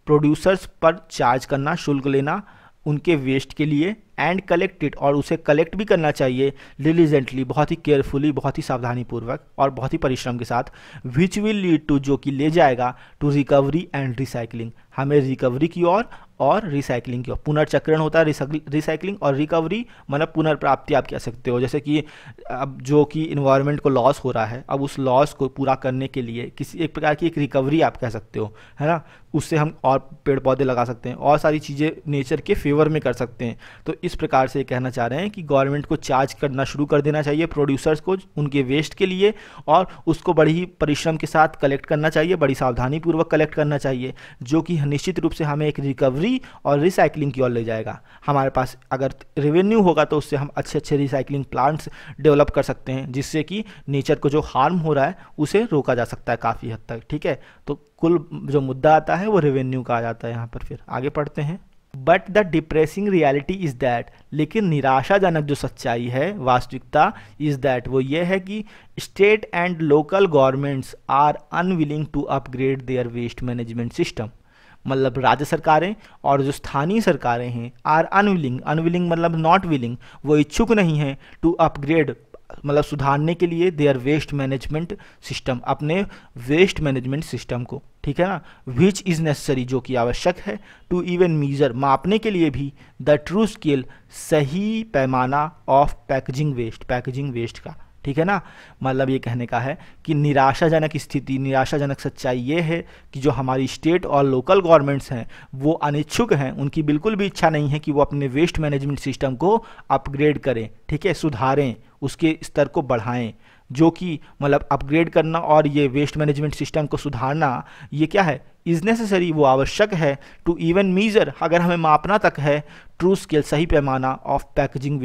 प्रोड्यूसर्स पर चार्ज करना, शुल्क लेना उनके वेस्ट के लिए, एंड कलेक्ट इट, और उसे कलेक्ट भी करना चाहिए डिलीजेंटली, बहुत ही केयरफुली, बहुत ही सावधानी पूर्वक और बहुत ही परिश्रम के साथ, विच विल लीड टू, जो कि ले जाएगा टू रिकवरी एंड रिसाइकलिंग, हमें रिकवरी की ओर और रिसाइकलिंग की ओर। पुनर्चक्रण होता है रिसाइकलिंग, और रिकवरी मतलब पुनर्प्राप्ति आप कह सकते हो। जैसे कि अब जो कि इन्वायरमेंट को लॉस हो रहा है, अब उस लॉस को पूरा करने के लिए किसी एक प्रकार की एक रिकवरी आप कह सकते हो, है ना। उससे हम और पेड़ पौधे लगा सकते हैं और सारी चीज़ें नेचर के फेवर में कर सकते हैं। तो इस प्रकार से कहना चाह रहे हैं कि गवर्नमेंट को चार्ज करना शुरू कर देना चाहिए प्रोड्यूसर्स को उनके वेस्ट के लिए, और उसको बड़ी ही परिश्रम के साथ कलेक्ट करना चाहिए, बड़ी सावधानी पूर्वक कलेक्ट करना चाहिए, जो कि निश्चित रूप से हमें एक रिकवरी और रिसाइकलिंग की ओर ले जाएगा। हमारे पास अगर रेवेन्यू होगा तो उससे हम अच्छे अच्छे रिसाइकलिंग प्लांट्स डेवलप कर सकते हैं, जिससे कि नेचर को जो हार्म हो रहा है उसे रोका जा सकता है काफ़ी हद तक, ठीक है। तो कुल जो मुद्दा आता है वो रेवेन्यू का आ जाता है यहाँ पर। फिर आगे पढ़ते हैं। But the depressing reality is that, लेकिन निराशाजनक जो सच्चाई है, वास्तविकता इज़ दैट, वो ये है कि state and local governments are unwilling to upgrade their waste management system. मतलब राज्य सरकारें और जो स्थानीय सरकारें हैं आर अनविलिंग, अनविलिंग मतलब नॉट विलिंग, वो इच्छुक नहीं हैं टू अपग्रेड मतलब सुधारने के लिए देयर वेस्ट मैनेजमेंट सिस्टम, अपने वेस्ट मैनेजमेंट सिस्टम को, ठीक है ना। विच इज़ नेसेसरी, जो कि आवश्यक है, टू इवन मीजर, मापने के लिए भी, द ट्रू स्केल, सही पैमाना ऑफ पैकेजिंग वेस्ट का, ठीक है ना। मतलब ये कहने का है कि निराशाजनक स्थिति, निराशाजनक सच्चाई ये है कि जो हमारी स्टेट और लोकल गवर्नमेंट्स हैं वो अनिच्छुक हैं, उनकी बिल्कुल भी इच्छा नहीं है कि वो अपने वेस्ट मैनेजमेंट सिस्टम को अपग्रेड करें, ठीक है, सुधारें, उसके स्तर को बढ़ाएं। जो कि मतलब अपग्रेड करना और ये वेस्ट मैनेजमेंट सिस्टम को सुधारना, ये क्या है, इज़ नेसेसरी, वो आवश्यक है, टू इवन मीजर, अगर हमें मापना तक है, ट्रू स्केल, सही पैमाना ऑफ पैकेजिंग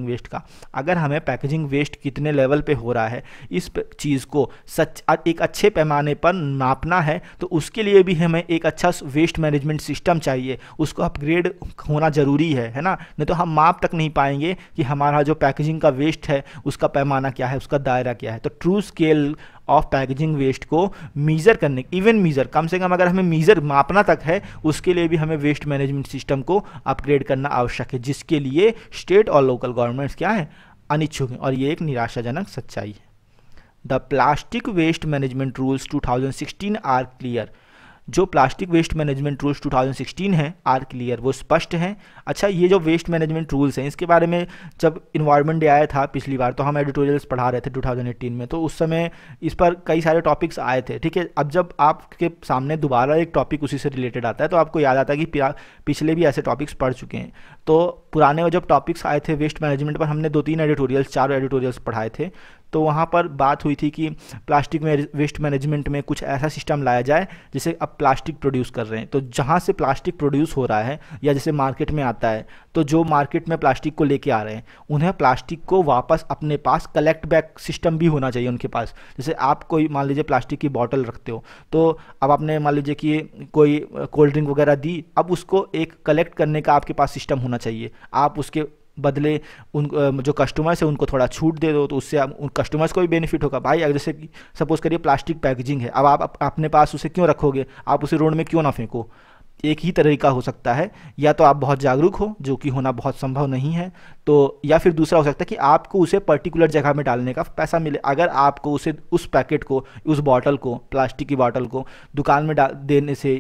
वेस्ट का। अगर हमें पैकेजिंग वेस्ट कितने लेवल पे हो रहा है इस चीज़ को एक अच्छे पैमाने पर नापना है, तो उसके लिए भी हमें एक अच्छा वेस्ट मैनेजमेंट सिस्टम चाहिए, उसको अपग्रेड होना ज़रूरी है ना। नहीं तो हम माप तक नहीं पाएंगे कि हमारा जो पैकेजिंग का वेस्ट है उसका पैमाना क्या है, उसका दायरा क्या है। तो true scale of packaging waste को मीज़र करने, इवन मीज़र, कम से कम अगर हमें मीज़र मापना तक है, उसके लिए भी हमें वेस्ट मैनेजमेंट सिस्टम को अपग्रेड करना आवश्यक है, जिसके लिए स्टेट और लोकल गवर्नमेंट्स क्या है, अनिच्छुक हैं, और ये एक निराशाजनक सच्चाई है। The plastic waste management rules 2016 are clear, जो प्लास्टिक वेस्ट मैनेजमेंट रूल्स 2016 हैं आर क्लियर, वो स्पष्ट हैं। अच्छा, ये जो वेस्ट मैनेजमेंट रूल्स हैं, इसके बारे में जब इन्वायरमेंट डे आया था पिछली बार, तो हम एडिटोरियल्स पढ़ा रहे थे 2018 में, तो उस समय इस पर कई सारे टॉपिक्स आए थे, ठीक है। अब जब आपके सामने दोबारा एक टॉपिक उसी से रिलेटेड आता है तो आपको याद आता है कि पिछले भी ऐसे टॉपिक्स पढ़ चुके हैं। तो पुराने जब टॉपिक्स आए थे वेस्ट मैनेजमेंट पर, हमने 4 एडिटोरियल्स पढ़ाए थे। तो वहाँ पर बात हुई थी कि प्लास्टिक में वेस्ट मैनेजमेंट में कुछ ऐसा सिस्टम लाया जाए, जैसे अब प्लास्टिक प्रोड्यूस कर रहे हैं, तो जहाँ से प्लास्टिक प्रोड्यूस हो रहा है या जैसे मार्केट में आता है, तो जो मार्केट में प्लास्टिक को लेके आ रहे हैं, उन्हें प्लास्टिक को वापस अपने पास कलेक्ट बैक सिस्टम भी होना चाहिए उनके पास। जैसे आप कोई मान लीजिए प्लास्टिक की बॉटल रखते हो, तो अब आपने मान लीजिए कि कोई कोल्ड ड्रिंक वगैरह दी, अब उसको एक कलेक्ट करने का आपके पास सिस्टम होना चाहिए। आप उसके बदले उन जो कस्टमर्स है उनको थोड़ा छूट दे दो, तो उससे उन कस्टमर्स को भी बेनिफिट होगा। भाई अगर जैसे सपोज करिए प्लास्टिक पैकेजिंग है, अब आप अपने पास उसे क्यों रखोगे, आप उसे रोड में क्यों ना फेंको। एक ही तरीका हो सकता है, या तो आप बहुत जागरूक हो, जो कि होना बहुत संभव नहीं है, तो या फिर दूसरा हो सकता है कि आपको उसे पर्टिकुलर जगह में डालने का पैसा मिले। अगर आपको उसे उस पैकेट को, उस बॉटल को, प्लास्टिक की बॉटल को दुकान में देने से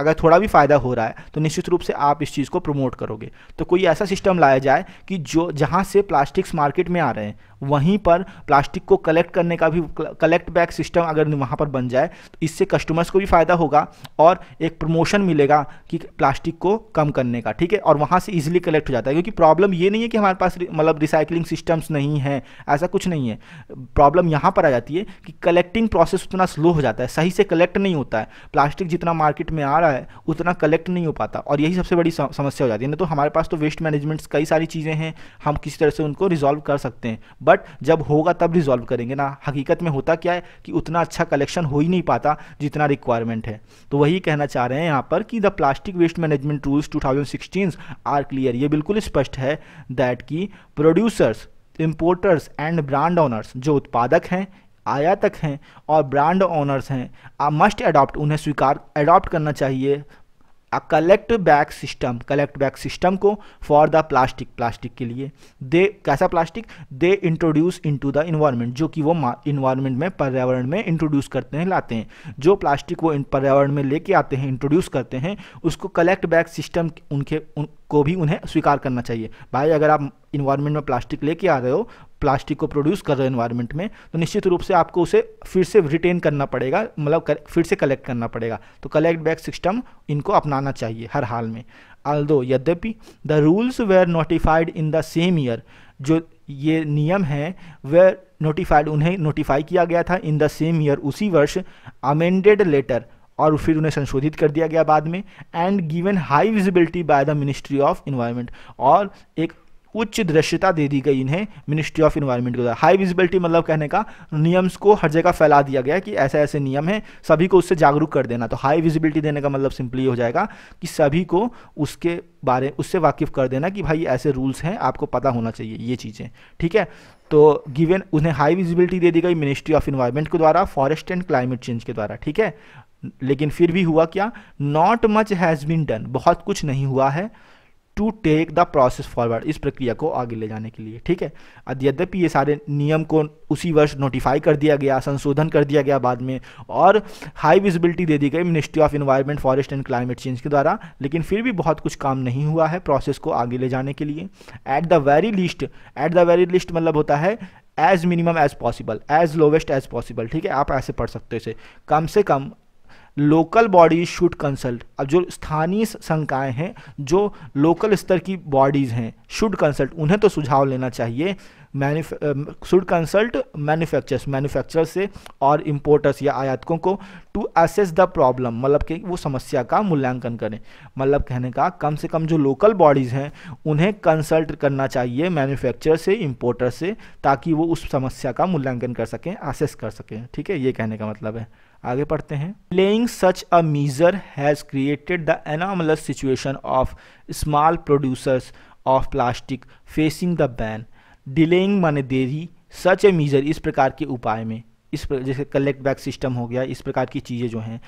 अगर थोड़ा भी फ़ायदा हो रहा है, तो निश्चित रूप से आप इस चीज़ को प्रमोट करोगे। तो कोई ऐसा सिस्टम लाया जाए कि जो जहाँ से प्लास्टिक्स मार्केट में आ रहे हैं वहीं पर प्लास्टिक को कलेक्ट करने का भी कलेक्ट बैक सिस्टम अगर वहाँ पर बन जाए, तो इससे कस्टमर्स को भी फ़ायदा होगा और एक प्रमोशन मिलेगा कि प्लास्टिक को कम करने का, ठीक है। और वहाँ से इजीली कलेक्ट हो जाता है, क्योंकि प्रॉब्लम ये नहीं है कि हमारे पास मतलब रिसाइकलिंग सिस्टम्स नहीं है, ऐसा कुछ नहीं है। प्रॉब्लम यहाँ पर आ जाती है कि कलेक्टिंग प्रोसेस उतना स्लो हो जाता है, सही से कलेक्ट नहीं होता है। प्लास्टिक जितना मार्केट में आ रहा है उतना कलेक्ट नहीं हो पाता, और यही सबसे बड़ी समस्या हो जाती है। ना तो हमारे पास तो वेस्ट मैनेजमेंट कई सारी चीज़ें हैं, हम किसी तरह से उनको रिजॉल्व कर सकते हैं, बट जब होगा तब रिजॉल्व करेंगे ना। हकीकत में होता क्या है कि उतना अच्छा कलेक्शन हो ही नहीं पाता जितना रिक्वायरमेंट है। तो वही कहना चाह रहे हैं यहाँ पर कि the plastic waste management rules 2016 are clear, ये बिल्कुल स्पष्ट है दैट कि producers, importers and brand owners, जो उत्पादक हैं, आयातक हैं और ब्रांड ओनर्स हैं, मस्ट अडॉप्ट, उन्हें अडॉप्ट करना चाहिए कलेक्ट बैक सिस्टम को फॉर द प्लास्टिक के लिए। दे कैसा प्लास्टिक? They introduce into the environment, जो कि वो इन्वायरमेंट में, पर्यावरण में इंट्रोड्यूस करते हैं, लाते हैं। जो प्लास्टिक वो पर्यावरण में लेके आते हैं, इंट्रोड्यूस करते हैं, उसको कलेक्ट बैक सिस्टम को भी उन्हें स्वीकार करना चाहिए। भाई अगर आप इन्वायरमेंट में प्लास्टिक लेके आ रहे हो, प्लास्टिक को प्रोड्यूस कर रहे हो इन्वायरमेंट में, तो निश्चित रूप से आपको उसे फिर से रिटेन करना पड़ेगा, मतलब फिर से कलेक्ट करना पड़ेगा। तो कलेक्ट बैक सिस्टम इनको अपनाना चाहिए हर हाल में। ऑल्दो यद्यपि the rules were notified in the same year, जो ये नियम हैं वह नोटिफाइड, उन्हें नोटिफाई किया गया था इन द सेम ईयर, उसी वर्ष, अमेंडेड लेटर, और फिर उन्हें संशोधित कर दिया गया बाद में, and given high visibility by the ministry of environment, और एक उच्च दृश्यता दे दी गई इन्हें मिनिस्ट्री ऑफ इन्वायरमेंट के द्वारा। हाई विजिबिलिटी मतलब कहने का नियम्स को हर जगह फैला दिया गया कि ऐसे ऐसे नियम हैं, सभी को उससे जागरूक कर देना। तो हाई विजिबिलिटी देने का मतलब सिंपली हो जाएगा कि सभी को उससे वाकिफ कर देना कि भाई ऐसे रूल्स हैं, आपको पता होना चाहिए ये चीज़ें, ठीक है। तो गिवन उन्हें हाई विजिबिलिटी दे दी गई मिनिस्ट्री ऑफ इन्वायरमेंट के द्वारा, फॉरेस्ट एंड क्लाइमेट चेंज के द्वारा, ठीक है। लेकिन फिर भी हुआ क्या? Not much has been done, बहुत कुछ नहीं हुआ है, to take the process forward, इस प्रक्रिया को आगे ले जाने के लिए, ठीक है। यद्यपि ये सारे नियम को उसी वर्ष नोटिफाई कर दिया गया, संशोधन कर दिया गया बाद में, और हाई विजिबिलिटी दे दी गई ministry of environment, forest and climate change के द्वारा, लेकिन फिर भी बहुत कुछ काम नहीं हुआ है प्रोसेस को आगे ले जाने के लिए। एट द वेरी लिस्ट मतलब होता है as minimum as possible, as lowest as possible, ठीक है। आप ऐसे पढ़ सकते हो इसे, कम से कम लोकल बॉडीज शुड कंसल्ट। अब जो स्थानीय संकाय हैं, जो लोकल स्तर की बॉडीज़ हैं, शुड कंसल्ट, उन्हें तो सुझाव लेना चाहिए, शुड कंसल्ट मैन्युफैक्चरर से और इम्पोर्टर्स या आयातकों को, टू असेस द प्रॉब्लम, मतलब कि वो समस्या का मूल्यांकन करें। मतलब कहने का कम से कम जो लोकल बॉडीज़ हैं उन्हें कंसल्ट करना चाहिए मैन्युफैक्चरर से, इम्पोर्टर से, ताकि वो उस समस्या का मूल्यांकन कर सकें, असेस कर सकें, ठीक है। ये कहने का मतलब है। आगे पढ़ते हैं। Delaying such a measure has created the anomalous situation of small producers of plastic facing the ban. Delaying माने देरी, such a measure इस प्रकार के उपाय में, जैसे कलेक्ट बैक सिस्टम हो गया, इस प्रकार की चीज़ें जो हैं,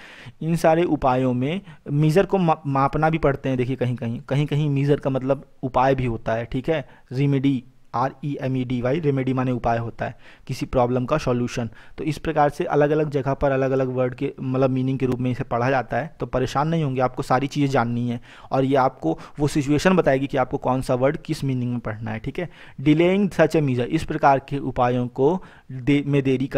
इन सारे उपायों में मीज़र को मापना भी पड़ते हैं। देखिए कहीं कहीं मीज़र का मतलब उपाय भी होता है, ठीक है। रेमेडी, REMEDY, रेमेडी माने उपाय होता है, किसी प्रॉब्लम का सॉल्यूशन। तो इस प्रकार से अलग अलग जगह पर अलग अलग वर्ड के मतलब मीनिंग के रूप में इसे पढ़ा जाता है। तो परेशान नहीं होंगे, आपको सारी चीज़ें जाननी है, और ये आपको वो सिचुएशन बताएगी कि आपको कौन सा वर्ड किस मीनिंग में पढ़ना है, ठीक है। डिलेइंग सच ए मीजर, इस प्रकार के उपायों को में देरी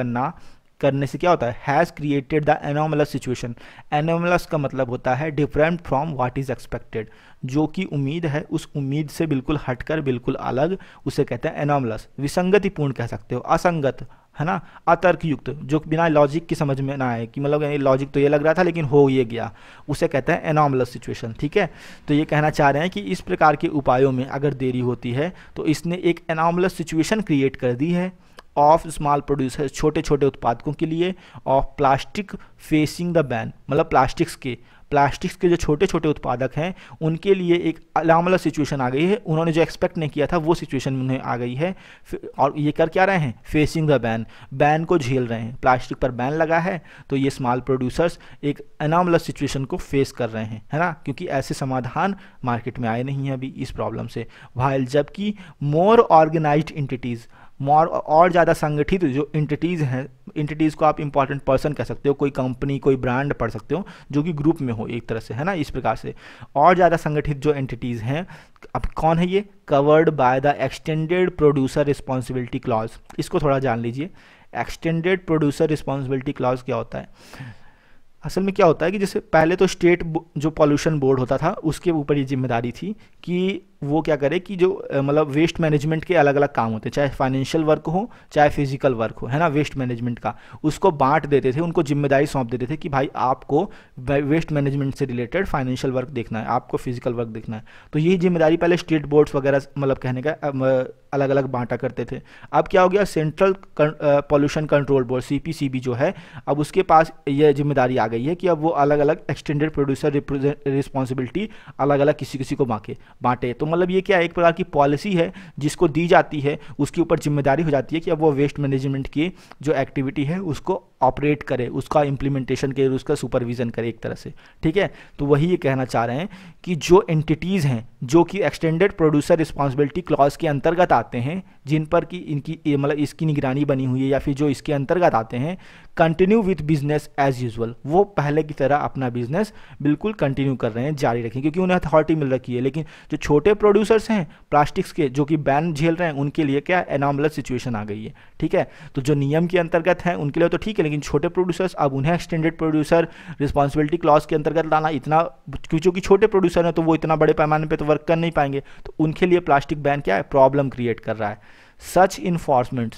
करने से क्या होता है? Has created the anomalous situation. Anomalous का मतलब होता है different from what is expected, जो कि उम्मीद है उस उम्मीद से बिल्कुल हटकर, बिल्कुल अलग, उसे कहते हैं एनोमलस। विसंगतिपूर्ण कह सकते हो, असंगत, है ना, अतर्कयुक्त, जो बिना लॉजिक की समझ में ना आए, कि मतलब लॉजिक तो ये लग रहा था लेकिन हो ये गया, उसे कहते हैं एनोमलस सिचुएशन, ठीक है। तो ये कहना चाह रहे हैं कि इस प्रकार के उपायों में अगर देरी होती है तो इसने एक एनोमलस सिचुएशन क्रिएट कर दी है ऑफ स्मॉल प्रोड्यूसर, छोटे छोटे उत्पादकों के लिए, of plastic facing the ban, मतलब प्लास्टिक्स के जो छोटे छोटे उत्पादक हैं उनके लिए एक अनॉमलस सिचुएशन आ गई है। उन्होंने जो एक्सपेक्ट नहीं किया था वो सिचुएशन उन्हें आ गई है, और ये कर क्या रहे हैं? फेसिंग द बैन को झेल रहे हैं। प्लास्टिक पर बैन लगा है तो ये स्मॉल प्रोड्यूसर्स एक अनॉमलस सिचुएशन को फेस कर रहे हैं, है ना, क्योंकि ऐसे समाधान मार्केट में आए नहीं हैं अभी इस प्रॉब्लम से। वाइल जबकि मोर ऑर्गेनाइज्ड एंटिटीज़, और ज़्यादा संगठित जो एंटिटीज़ हैं, एंटिटीज़ को आप इंपॉर्टेंट पर्सन कह सकते हो, कोई कंपनी, कोई ब्रांड पढ़ सकते हो, जो कि ग्रुप में हो एक तरह से, है ना, इस प्रकार से। और ज़्यादा संगठित जो एंटिटीज़ हैं, अब कौन है ये? Covered by the extended producer responsibility clause. इसको थोड़ा जान लीजिए। एक्सटेंडेड प्रोड्यूसर रिस्पॉन्सिबिलिटी क्लॉज क्या होता है? असल में क्या होता है कि जैसे पहले तो स्टेट जो पॉल्यूशन बोर्ड होता था उसके ऊपर ये जिम्मेदारी थी कि वो क्या करे कि जो मतलब वेस्ट मैनेजमेंट के अलग अलग काम होते हैं, चाहे फाइनेंशियल वर्क हो चाहे फिजिकल वर्क हो, है ना, वेस्ट मैनेजमेंट का, उसको बांट देते थे, उनको जिम्मेदारी सौंप देते थे कि भाई आपको वेस्ट मैनेजमेंट से रिलेटेड फाइनेंशियल वर्क देखना है, आपको फिजिकल वर्क देखना है। तो यही जिम्मेदारी पहले स्टेट बोर्ड्स वगैरह मतलब कहने का अलग अलग बांटा करते थे। अब क्या हो गया? Central pollution control board CPCB जो है, अब उसके पास यह जिम्मेदारी आ गई है कि अब वो अलग अलग एक्सटेंडेड प्रोड्यूसर रिस्पॉन्सिबिलिटी अलग अलग किसी किसी को बांटे। तो मतलब ये क्या एक प्रकार की पॉलिसी है जिसको दी जाती है, उसके ऊपर जिम्मेदारी हो जाती है कि अब वो वेस्ट मैनेजमेंट की जो एक्टिविटी है उसको ऑपरेट करे, उसका इम्प्लीमेंटेशन करे, उसका सुपरविजन करे एक तरह से, ठीक है। तो वही ये कहना चाह रहे हैं कि जो एंटिटीज़ हैं जो कि एक्सटेंडेड प्रोड्यूसर रिस्पॉन्सिबिलिटी क्लॉज के अंतर्गत आते हैं, जिन पर कि इनकी मतलब इसकी निगरानी बनी हुई है या फिर जो इसके अंतर्गत आते हैं, continue with business as usual, वो पहले की तरह अपना बिजनेस बिल्कुल कंटिन्यू कर रहे हैं, जारी रखें, क्योंकि उन्हें अथॉरिटी मिल रखी है। लेकिन जो छोटे प्रोड्यूसर्स हैं प्लास्टिक्स के जो कि बैन झेल रहे हैं, उनके लिए क्या एनॉमलस सिचुएशन आ गई है, ठीक है। तो जो नियम के अंतर्गत हैं उनके लिए तो ठीक है, लेकिन छोटे प्रोड्यूसर्स अब उन्हें एक्सटेंडेड प्रोड्यूसर रिस्पॉन्सिबिलिटी क्लॉज के अंतर्गत लाना इतना, क्योंकि छोटे प्रोड्यूसर हैं तो वो इतना बड़े पैमाने पे तो वर्क कर नहीं पाएंगे, तो उनके लिए प्लास्टिक बैन क्या है, प्रॉब्लम क्रिएट कर रहा है। सच इन्फोर्समेंट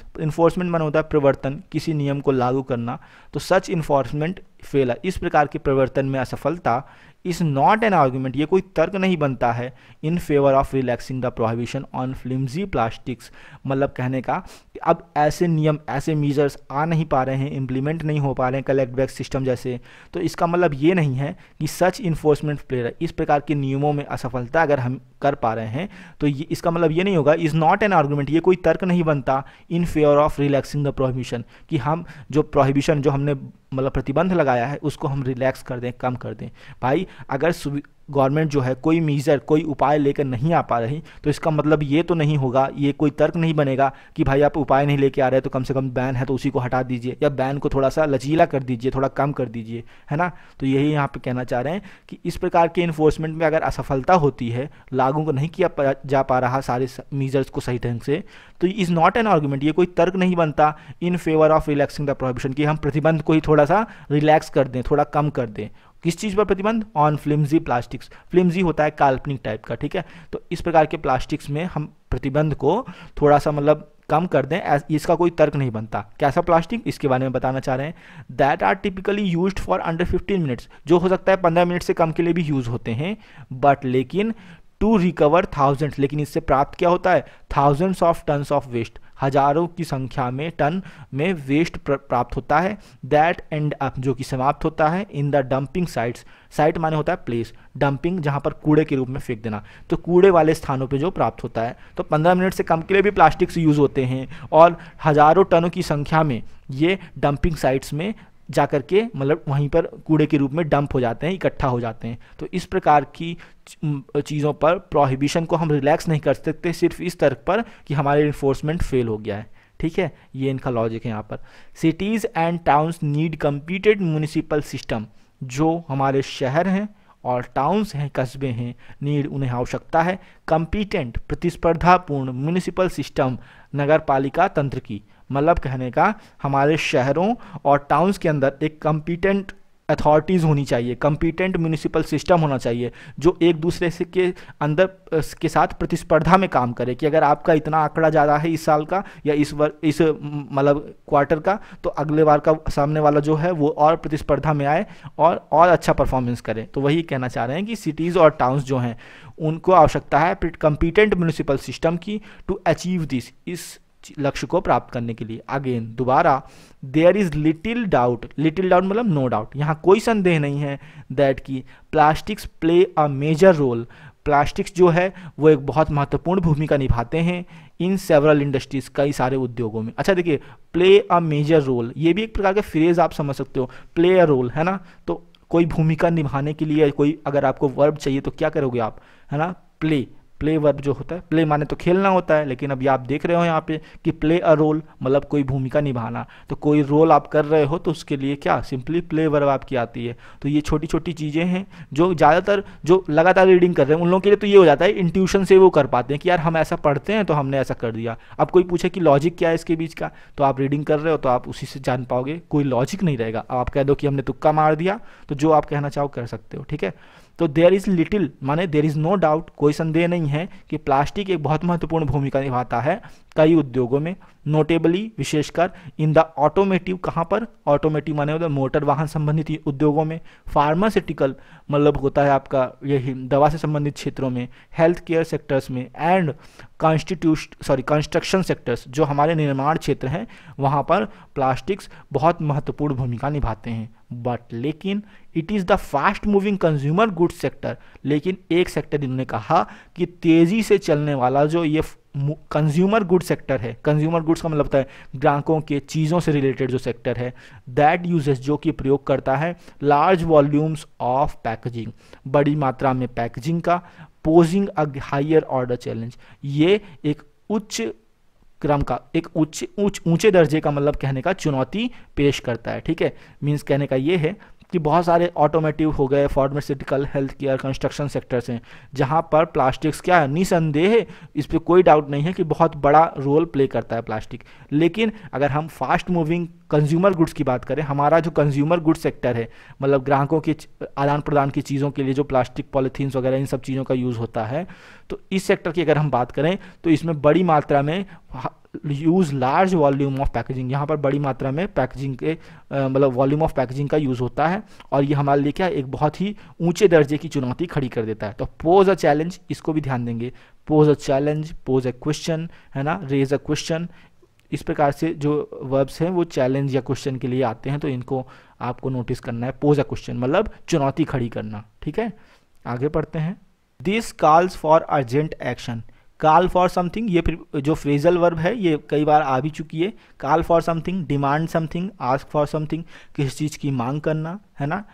माने होता है प्रवर्तन, किसी नियम को लागू करना, तो सच इन्फोर्समेंट फेल, इस प्रकार के प्रवर्तन में असफलता इज नॉट एन आर्गूमेंट, ये कोई तर्क नहीं बनता है in favour of relaxing the prohibition on flimsy plastics, मतलब कहने का अब ऐसे नियम, ऐसे मीजर्स आ नहीं पा रहे हैं, इम्प्लीमेंट नहीं हो पा रहे हैं कलेक्ट बैक सिस्टम जैसे, तो इसका मतलब ये नहीं है कि सच इन्फोर्समेंट फेल, इस प्रकार के नियमों में असफलता अगर हम कर पा रहे हैं तो ये इसका मतलब ये नहीं होगा, इज़ नॉट एन आर्गूमेंट, ये कोई तर्क नहीं बनता in favour of relaxing the prohibition, कि हम जो प्रोहिबिशन जो हमने मतलब प्रतिबंध लगाया है उसको हम रिलैक्स कर दें, कम कर दें। भाई अगर गवर्नमेंट जो है कोई मीज़र, कोई उपाय लेकर नहीं आ पा रही, तो इसका मतलब ये तो नहीं होगा, ये कोई तर्क नहीं बनेगा कि भाई आप उपाय नहीं लेके आ रहे तो कम से कम बैन है तो उसी को हटा दीजिए, या बैन को थोड़ा सा लचीला कर दीजिए, थोड़ा कम कर दीजिए, है ना। तो यही यहाँ पे कहना चाह रहे हैं कि इस प्रकार के इन्फोर्समेंट में अगर असफलता होती है, लागू को नहीं किया जा पा रहा सारे मीजर्स को सही ढंग से, तो इज़ नॉट एन आर्गूमेंट, ये कोई तर्क नहीं बनता in favour of relaxing the prohibition, कि हम प्रतिबंध को ही थोड़ा सा रिलैक्स कर दें, थोड़ा कम कर दें। किस चीज़ पर प्रतिबंध, ऑन फ्लिम्जी प्लास्टिक्स, फ्लिम्जी होता है काल्पनिक टाइप का, ठीक है। तो इस प्रकार के प्लास्टिक्स में हम प्रतिबंध को थोड़ा सा मतलब कम कर दें, इसका कोई तर्क नहीं बनता। कैसा प्लास्टिक, इसके बारे में बताना चाह रहे हैं। That are typically used for under 15 minutes, जो हो सकता है 15 मिनट से कम के लिए भी यूज़ होते हैं, बट लेकिन टू रिकवर थाउजेंड्स, लेकिन इससे प्राप्त क्या होता है, thousands of tons of waste, हजारों की संख्या में टन में वेस्ट प्राप्त होता है। दैट एंड अप, जो कि समाप्त होता है in the dumping sites, site माने होता है प्लेस, डंपिंग जहां पर कूड़े के रूप में फेंक देना, तो कूड़े वाले स्थानों पे जो प्राप्त होता है। तो 15 मिनट से कम के लिए भी प्लास्टिक्स यूज़ होते हैं और हजारों टनों की संख्या में ये डंपिंग साइट्स में जाकर के मतलब वहीं पर कूड़े के रूप में डंप हो जाते हैं, इकट्ठा हो जाते हैं। तो इस प्रकार की चीज़ों पर प्रोहिबिशन को हम रिलैक्स नहीं कर सकते सिर्फ इस तर्क पर कि हमारे इन्फोर्समेंट फेल हो गया है, ठीक है। ये इनका लॉजिक है यहाँ पर। Cities and towns need completed municipal system, जो हमारे शहर हैं और टाउन्स हैं, कस्बे हैं, नीड उन्हें आवश्यकता है कंपीटेंट प्रतिस्पर्धापूर्ण म्यूनिसिपल सिस्टम, नगर पालिका तंत्र की, मतलब कहने का हमारे शहरों और टाउन्स के अंदर एक कंपीटेंट अथॉरिटीज़ होनी चाहिए, कंपीटेंट म्यूनिसिपल सिस्टम होना चाहिए जो एक दूसरे से के अंदर के साथ प्रतिस्पर्धा में काम करे, कि अगर आपका इतना आंकड़ा ज़्यादा है इस साल का या इस मतलब क्वार्टर का, तो अगले बार का सामने वाला जो है वो और प्रतिस्पर्धा में आए और अच्छा परफॉर्मेंस करे। तो वही कहना चाह रहे हैं कि सिटीज़ और टाउन्स जो हैं उनको आवश्यकता है कंपीटेंट म्यूनिसिपल सिस्टम की टू अचीव दिस, इस लक्ष्य को प्राप्त करने के लिए। अगेन दोबारा, देयर इज लिटिल डाउट मतलब नो डाउट, यहाँ कोई संदेह नहीं है दैट की plastics play a major role, plastics जो है वो एक बहुत महत्वपूर्ण भूमिका निभाते हैं इन सेवरल इंडस्ट्रीज, कई सारे उद्योगों में। अच्छा देखिए, प्ले अ मेजर रोल, ये भी एक प्रकार का फ्रेज आप समझ सकते हो, प्ले अ रोल, है ना। तो कोई भूमिका निभाने के लिए कोई अगर आपको वर्ब चाहिए तो क्या करोगे आप, है ना, प्ले वर्ब जो होता है, प्ले माने तो खेलना होता है, लेकिन अभी आप देख रहे हो यहाँ पे कि प्ले अ रोल मतलब कोई भूमिका निभाना, तो कोई रोल आप कर रहे हो तो उसके लिए क्या सिंपली प्ले वर्ब आपकी आती है। तो ये छोटी छोटी चीज़ें हैं जो ज़्यादातर जो लगातार रीडिंग कर रहे हैं उन लोगों के लिए तो ये हो जाता है, इंट्यूशन से वो कर पाते हैं कि यार हम ऐसा पढ़ते हैं तो हमने ऐसा कर दिया। अब कोई पूछे कि लॉजिक क्या है इसके बीच का, तो आप रीडिंग कर रहे हो तो आप उसी से जान पाओगे, कोई लॉजिक नहीं रहेगा। आप कह दो कि हमने तुक्का मार दिया, तो जो आप कहना चाहो कर सकते हो, ठीक है। तो देयर इज़ लिटिल माने देयर इज़ नो डाउट, कोई संदेह नहीं है कि प्लास्टिक एक बहुत महत्वपूर्ण भूमिका निभाता है कई उद्योगों में, नोटेबली विशेषकर इन द ऑटोमेटिव, कहाँ पर, ऑटोमेटिव माने होता है मोटर वाहन संबंधित उद्योगों में, फार्मास्यूटिकल मतलब होता है आपका यही दवा से संबंधित क्षेत्रों में, हेल्थ केयर सेक्टर्स में, एंड कंस्ट्रक्शन सेक्टर्स जो हमारे निर्माण क्षेत्र हैं वहाँ पर प्लास्टिक्स बहुत महत्वपूर्ण भूमिका निभाते हैं। बट लेकिन it is the fast moving consumer goods sector, लेकिन एक सेक्टर इन्होंने कहा कि तेज़ी से चलने वाला जो ये कंज्यूमर गुड सेक्टर है, कंज्यूमर गुड्स का मतलब होता है ग्राहकों के चीज़ों से रिलेटेड जो सेक्टर है, दैट यूजेस जो कि प्रयोग करता है लार्ज वॉल्यूम्स ऑफ पैकेजिंग, बड़ी मात्रा में पैकेजिंग का, posing a higher order challenge, ये एक उच्च क्रम का, एक ऊंचे दर्जे का मतलब कहने का चुनौती पेश करता है। ठीक है, मीन्स कहने का ये है कि बहुत सारे ऑटोमेटिव हो गए, pharmaceutical, health care, construction sectors हैं जहां पर प्लास्टिक्स क्या है, निसंदेह इस पर कोई डाउट नहीं है कि बहुत बड़ा रोल प्ले करता है प्लास्टिक। लेकिन अगर हम फास्ट मूविंग कंज्यूमर गुड्स की बात करें, हमारा जो कंज्यूमर गुड्स सेक्टर है मतलब ग्राहकों के आदान प्रदान की चीज़ों के लिए जो प्लास्टिक पॉलीथीन्स वगैरह इन सब चीज़ों का यूज़ होता है, तो इस सेक्टर की अगर हम बात करें तो इसमें बड़ी मात्रा में use large volume of packaging, यहाँ पर बड़ी मात्रा में पैकेजिंग के मतलब वॉल्यूम ऑफ पैकेजिंग का यूज़ होता है और ये हमारे लिए क्या एक बहुत ही ऊंचे दर्जे की चुनौती खड़ी कर देता है। तो पोज अ चैलेंज, इसको भी ध्यान देंगे, pose a challenge, pose a question, है ना, रेज अ क्वेश्चन, इस प्रकार से जो वर्ब्स हैं वो चैलेंज या क्वेश्चन के लिए आते हैं, तो इनको आपको नोटिस करना है। पोज अ क्वेश्चन मतलब चुनौती खड़ी करना। ठीक है, आगे पढ़ते हैं। This calls for urgent action, call for something, ये जो फ्रेजल वर्ब है ये कई बार आ भी चुकी है। Call for something, demand something, ask for something, किसी चीज़ की मांग करना, है ना,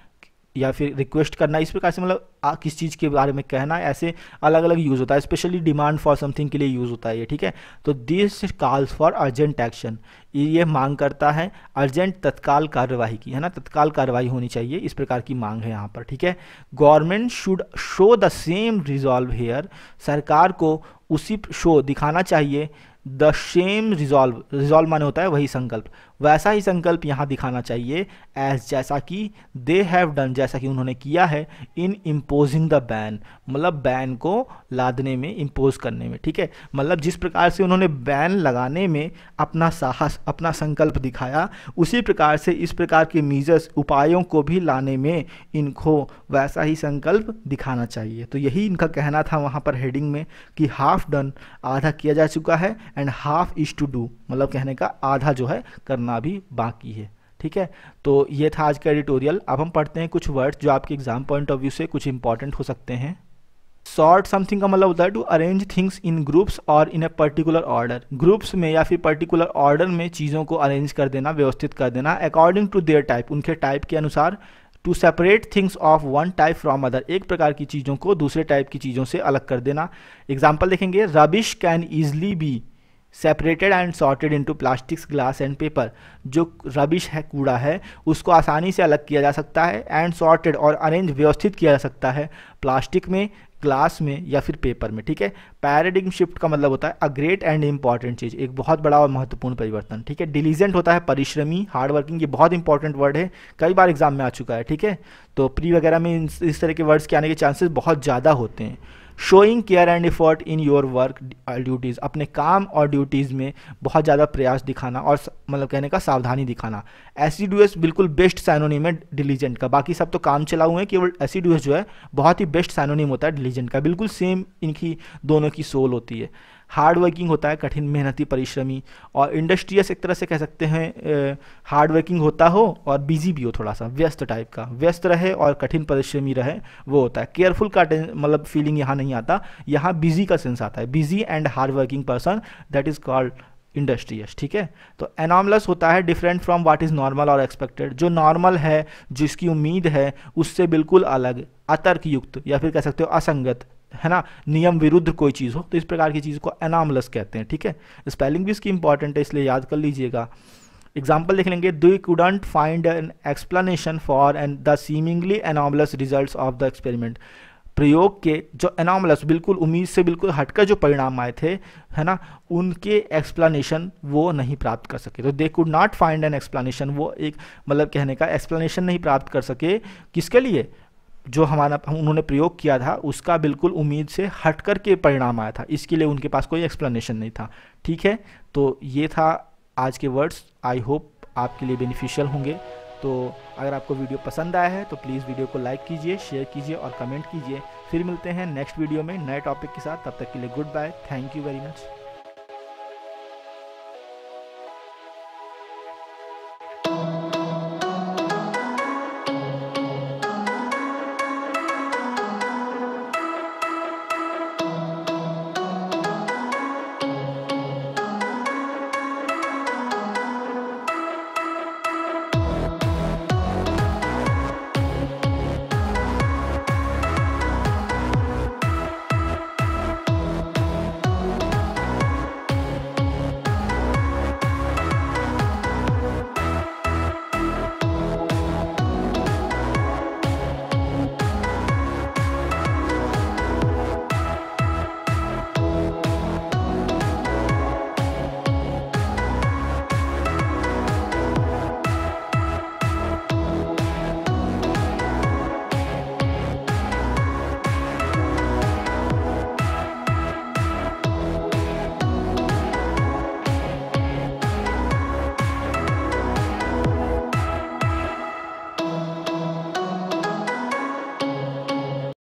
या फिर रिक्वेस्ट करना, इस प्रकार से मतलब किस चीज़ के बारे में कहना है, ऐसे अलग अलग यूज़ होता है। स्पेशली डिमांड फॉर समथिंग के लिए यूज़ होता है ये। ठीक है, तो this calls for urgent action, ये मांग करता है अर्जेंट तत्काल कार्यवाही की, है ना, तत्काल कार्यवाही होनी चाहिए, इस प्रकार की मांग है यहाँ पर। ठीक है, government should show the same resolve here, सरकार को उसी शो दिखाना चाहिए, द सेम रिजॉल्व, रिजॉल्व माने होता है वही संकल्प, वैसा ही संकल्प यहाँ दिखाना चाहिए, एज जैसा कि दे हैव डन, जैसा कि उन्होंने किया है, इन इम्पोजिंग द बैन, मतलब बैन को लादने में, इम्पोज करने में। ठीक है, मतलब जिस प्रकार से उन्होंने बैन लगाने में अपना साहस, अपना संकल्प दिखाया, उसी प्रकार से इस प्रकार के मीजर्स, उपायों को भी लाने में इनको वैसा ही संकल्प दिखाना चाहिए। तो यही इनका कहना था वहाँ पर हेडिंग में कि हाफ डन, आधा किया जा चुका है, and half is to do, मतलब कहने का आधा जो है करना भी बाकी है। ठीक है, तो ये था आज का एडिटोरियल। अब हम पढ़ते हैं कुछ वर्ड्स जो आपके एग्जाम पॉइंट ऑफ व्यू से कुछ इंपॉर्टेंट हो सकते हैं। सॉर्ट समथिंग का मतलब होता है to arrange things in groups और in a particular order, groups में या फिर पर्टिकुलर ऑर्डर में चीज़ों को अरेंज कर देना, व्यवस्थित कर देना, अकॉर्डिंग टू देयर टाइप, उनके टाइप के अनुसार, to separate things of one type from other, एक प्रकार की चीज़ों को दूसरे टाइप की चीज़ों से अलग कर देना। एग्जाम्पल देखेंगे, rubbish can easily be separated and sorted into plastics, glass and paper, जो रबिश है, कूड़ा है, उसको आसानी से अलग किया जा सकता है, एंड सॉर्टेड और अरेंज, व्यवस्थित किया जा सकता है, प्लास्टिक में, ग्लास में या फिर पेपर में। ठीक है, पैराडिग्म शिफ्ट का मतलब होता है अ ग्रेट एंड इंपॉर्टेंट चीज़, एक बहुत बड़ा और महत्वपूर्ण परिवर्तन। ठीक है, डिलीजेंट होता है परिश्रमी, हार्ड वर्किंग, ये बहुत इंपॉर्टेंट वर्ड है, कई बार एग्जाम में आ चुका है। ठीक है, तो प्री वगैरह में इस तरह के वर्ड्स के आने के चांसेस बहुत ज़्यादा होते हैं। Showing care and effort in your work duties, अपने काम और ड्यूटीज़ में बहुत ज़्यादा प्रयास दिखाना और मतलब कहने का सावधानी दिखाना। एसिडुअस बिल्कुल बेस्ट साइनोनिम है डिलीजेंट का, बाकी सब तो काम चलाऊ हैं, केवल एसिडुअस जो है बहुत ही बेस्ट साइनोनिम होता है डिलीजेंट का, बिल्कुल सेम इनकी दोनों की सोल होती है। हार्ड वर्किंग होता है कठिन मेहनती परिश्रमी, और इंडस्ट्रियस एक तरह से कह सकते हैं हार्ड वर्किंग होता हो और बिजी भी हो, थोड़ा सा व्यस्त टाइप का, व्यस्त रहे और कठिन परिश्रमी रहे, वो होता है। केयरफुल का मतलब फीलिंग यहाँ नहीं आता, यहाँ बिजी का सेंस आता है, busy and hard working person, that is called industrious. ठीक है, तो एनॉमलस होता है different from what is normal और एक्सपेक्टेड, जो नॉर्मल है, जिसकी उम्मीद है, उससे बिल्कुल अलग, अतर्कयुक्त या फिर कह सकते हो असंगत, है ना, नियम विरुद्ध कोई चीज़ हो, तो इस प्रकार की चीज़ को एनॉमलस कहते हैं। ठीक है, स्पेलिंग भी इसकी इंपॉर्टेंट है, इसलिए याद कर लीजिएगा। एग्जाम्पल देख लेंगे, they couldn't find an explanation for and the seemingly anomalous results of the experiment, प्रयोग के जो एनॉमलस, बिल्कुल उम्मीद से बिल्कुल हटकर जो परिणाम आए थे, है ना, उनके एक्सप्लेनेशन वो नहीं प्राप्त कर सके। तो they could not find an explanation, वो एक मतलब कहने का एक्सप्लेनेशन नहीं प्राप्त कर सके, किसके लिए, जो उन्होंने प्रयोग किया था उसका बिल्कुल उम्मीद से हट कर के परिणाम आया था, इसके लिए उनके पास कोई एक्सप्लेनेशन नहीं था। ठीक है, तो ये था आज के वर्ड्स। आई होप आपके लिए बेनिफिशियल होंगे। तो अगर आपको वीडियो पसंद आया है तो प्लीज़ वीडियो को लाइक कीजिए, शेयर कीजिए और कमेंट कीजिए। फिर मिलते हैं नेक्स्ट वीडियो में नए टॉपिक के साथ। तब तक के लिए goodbye, thank you very much.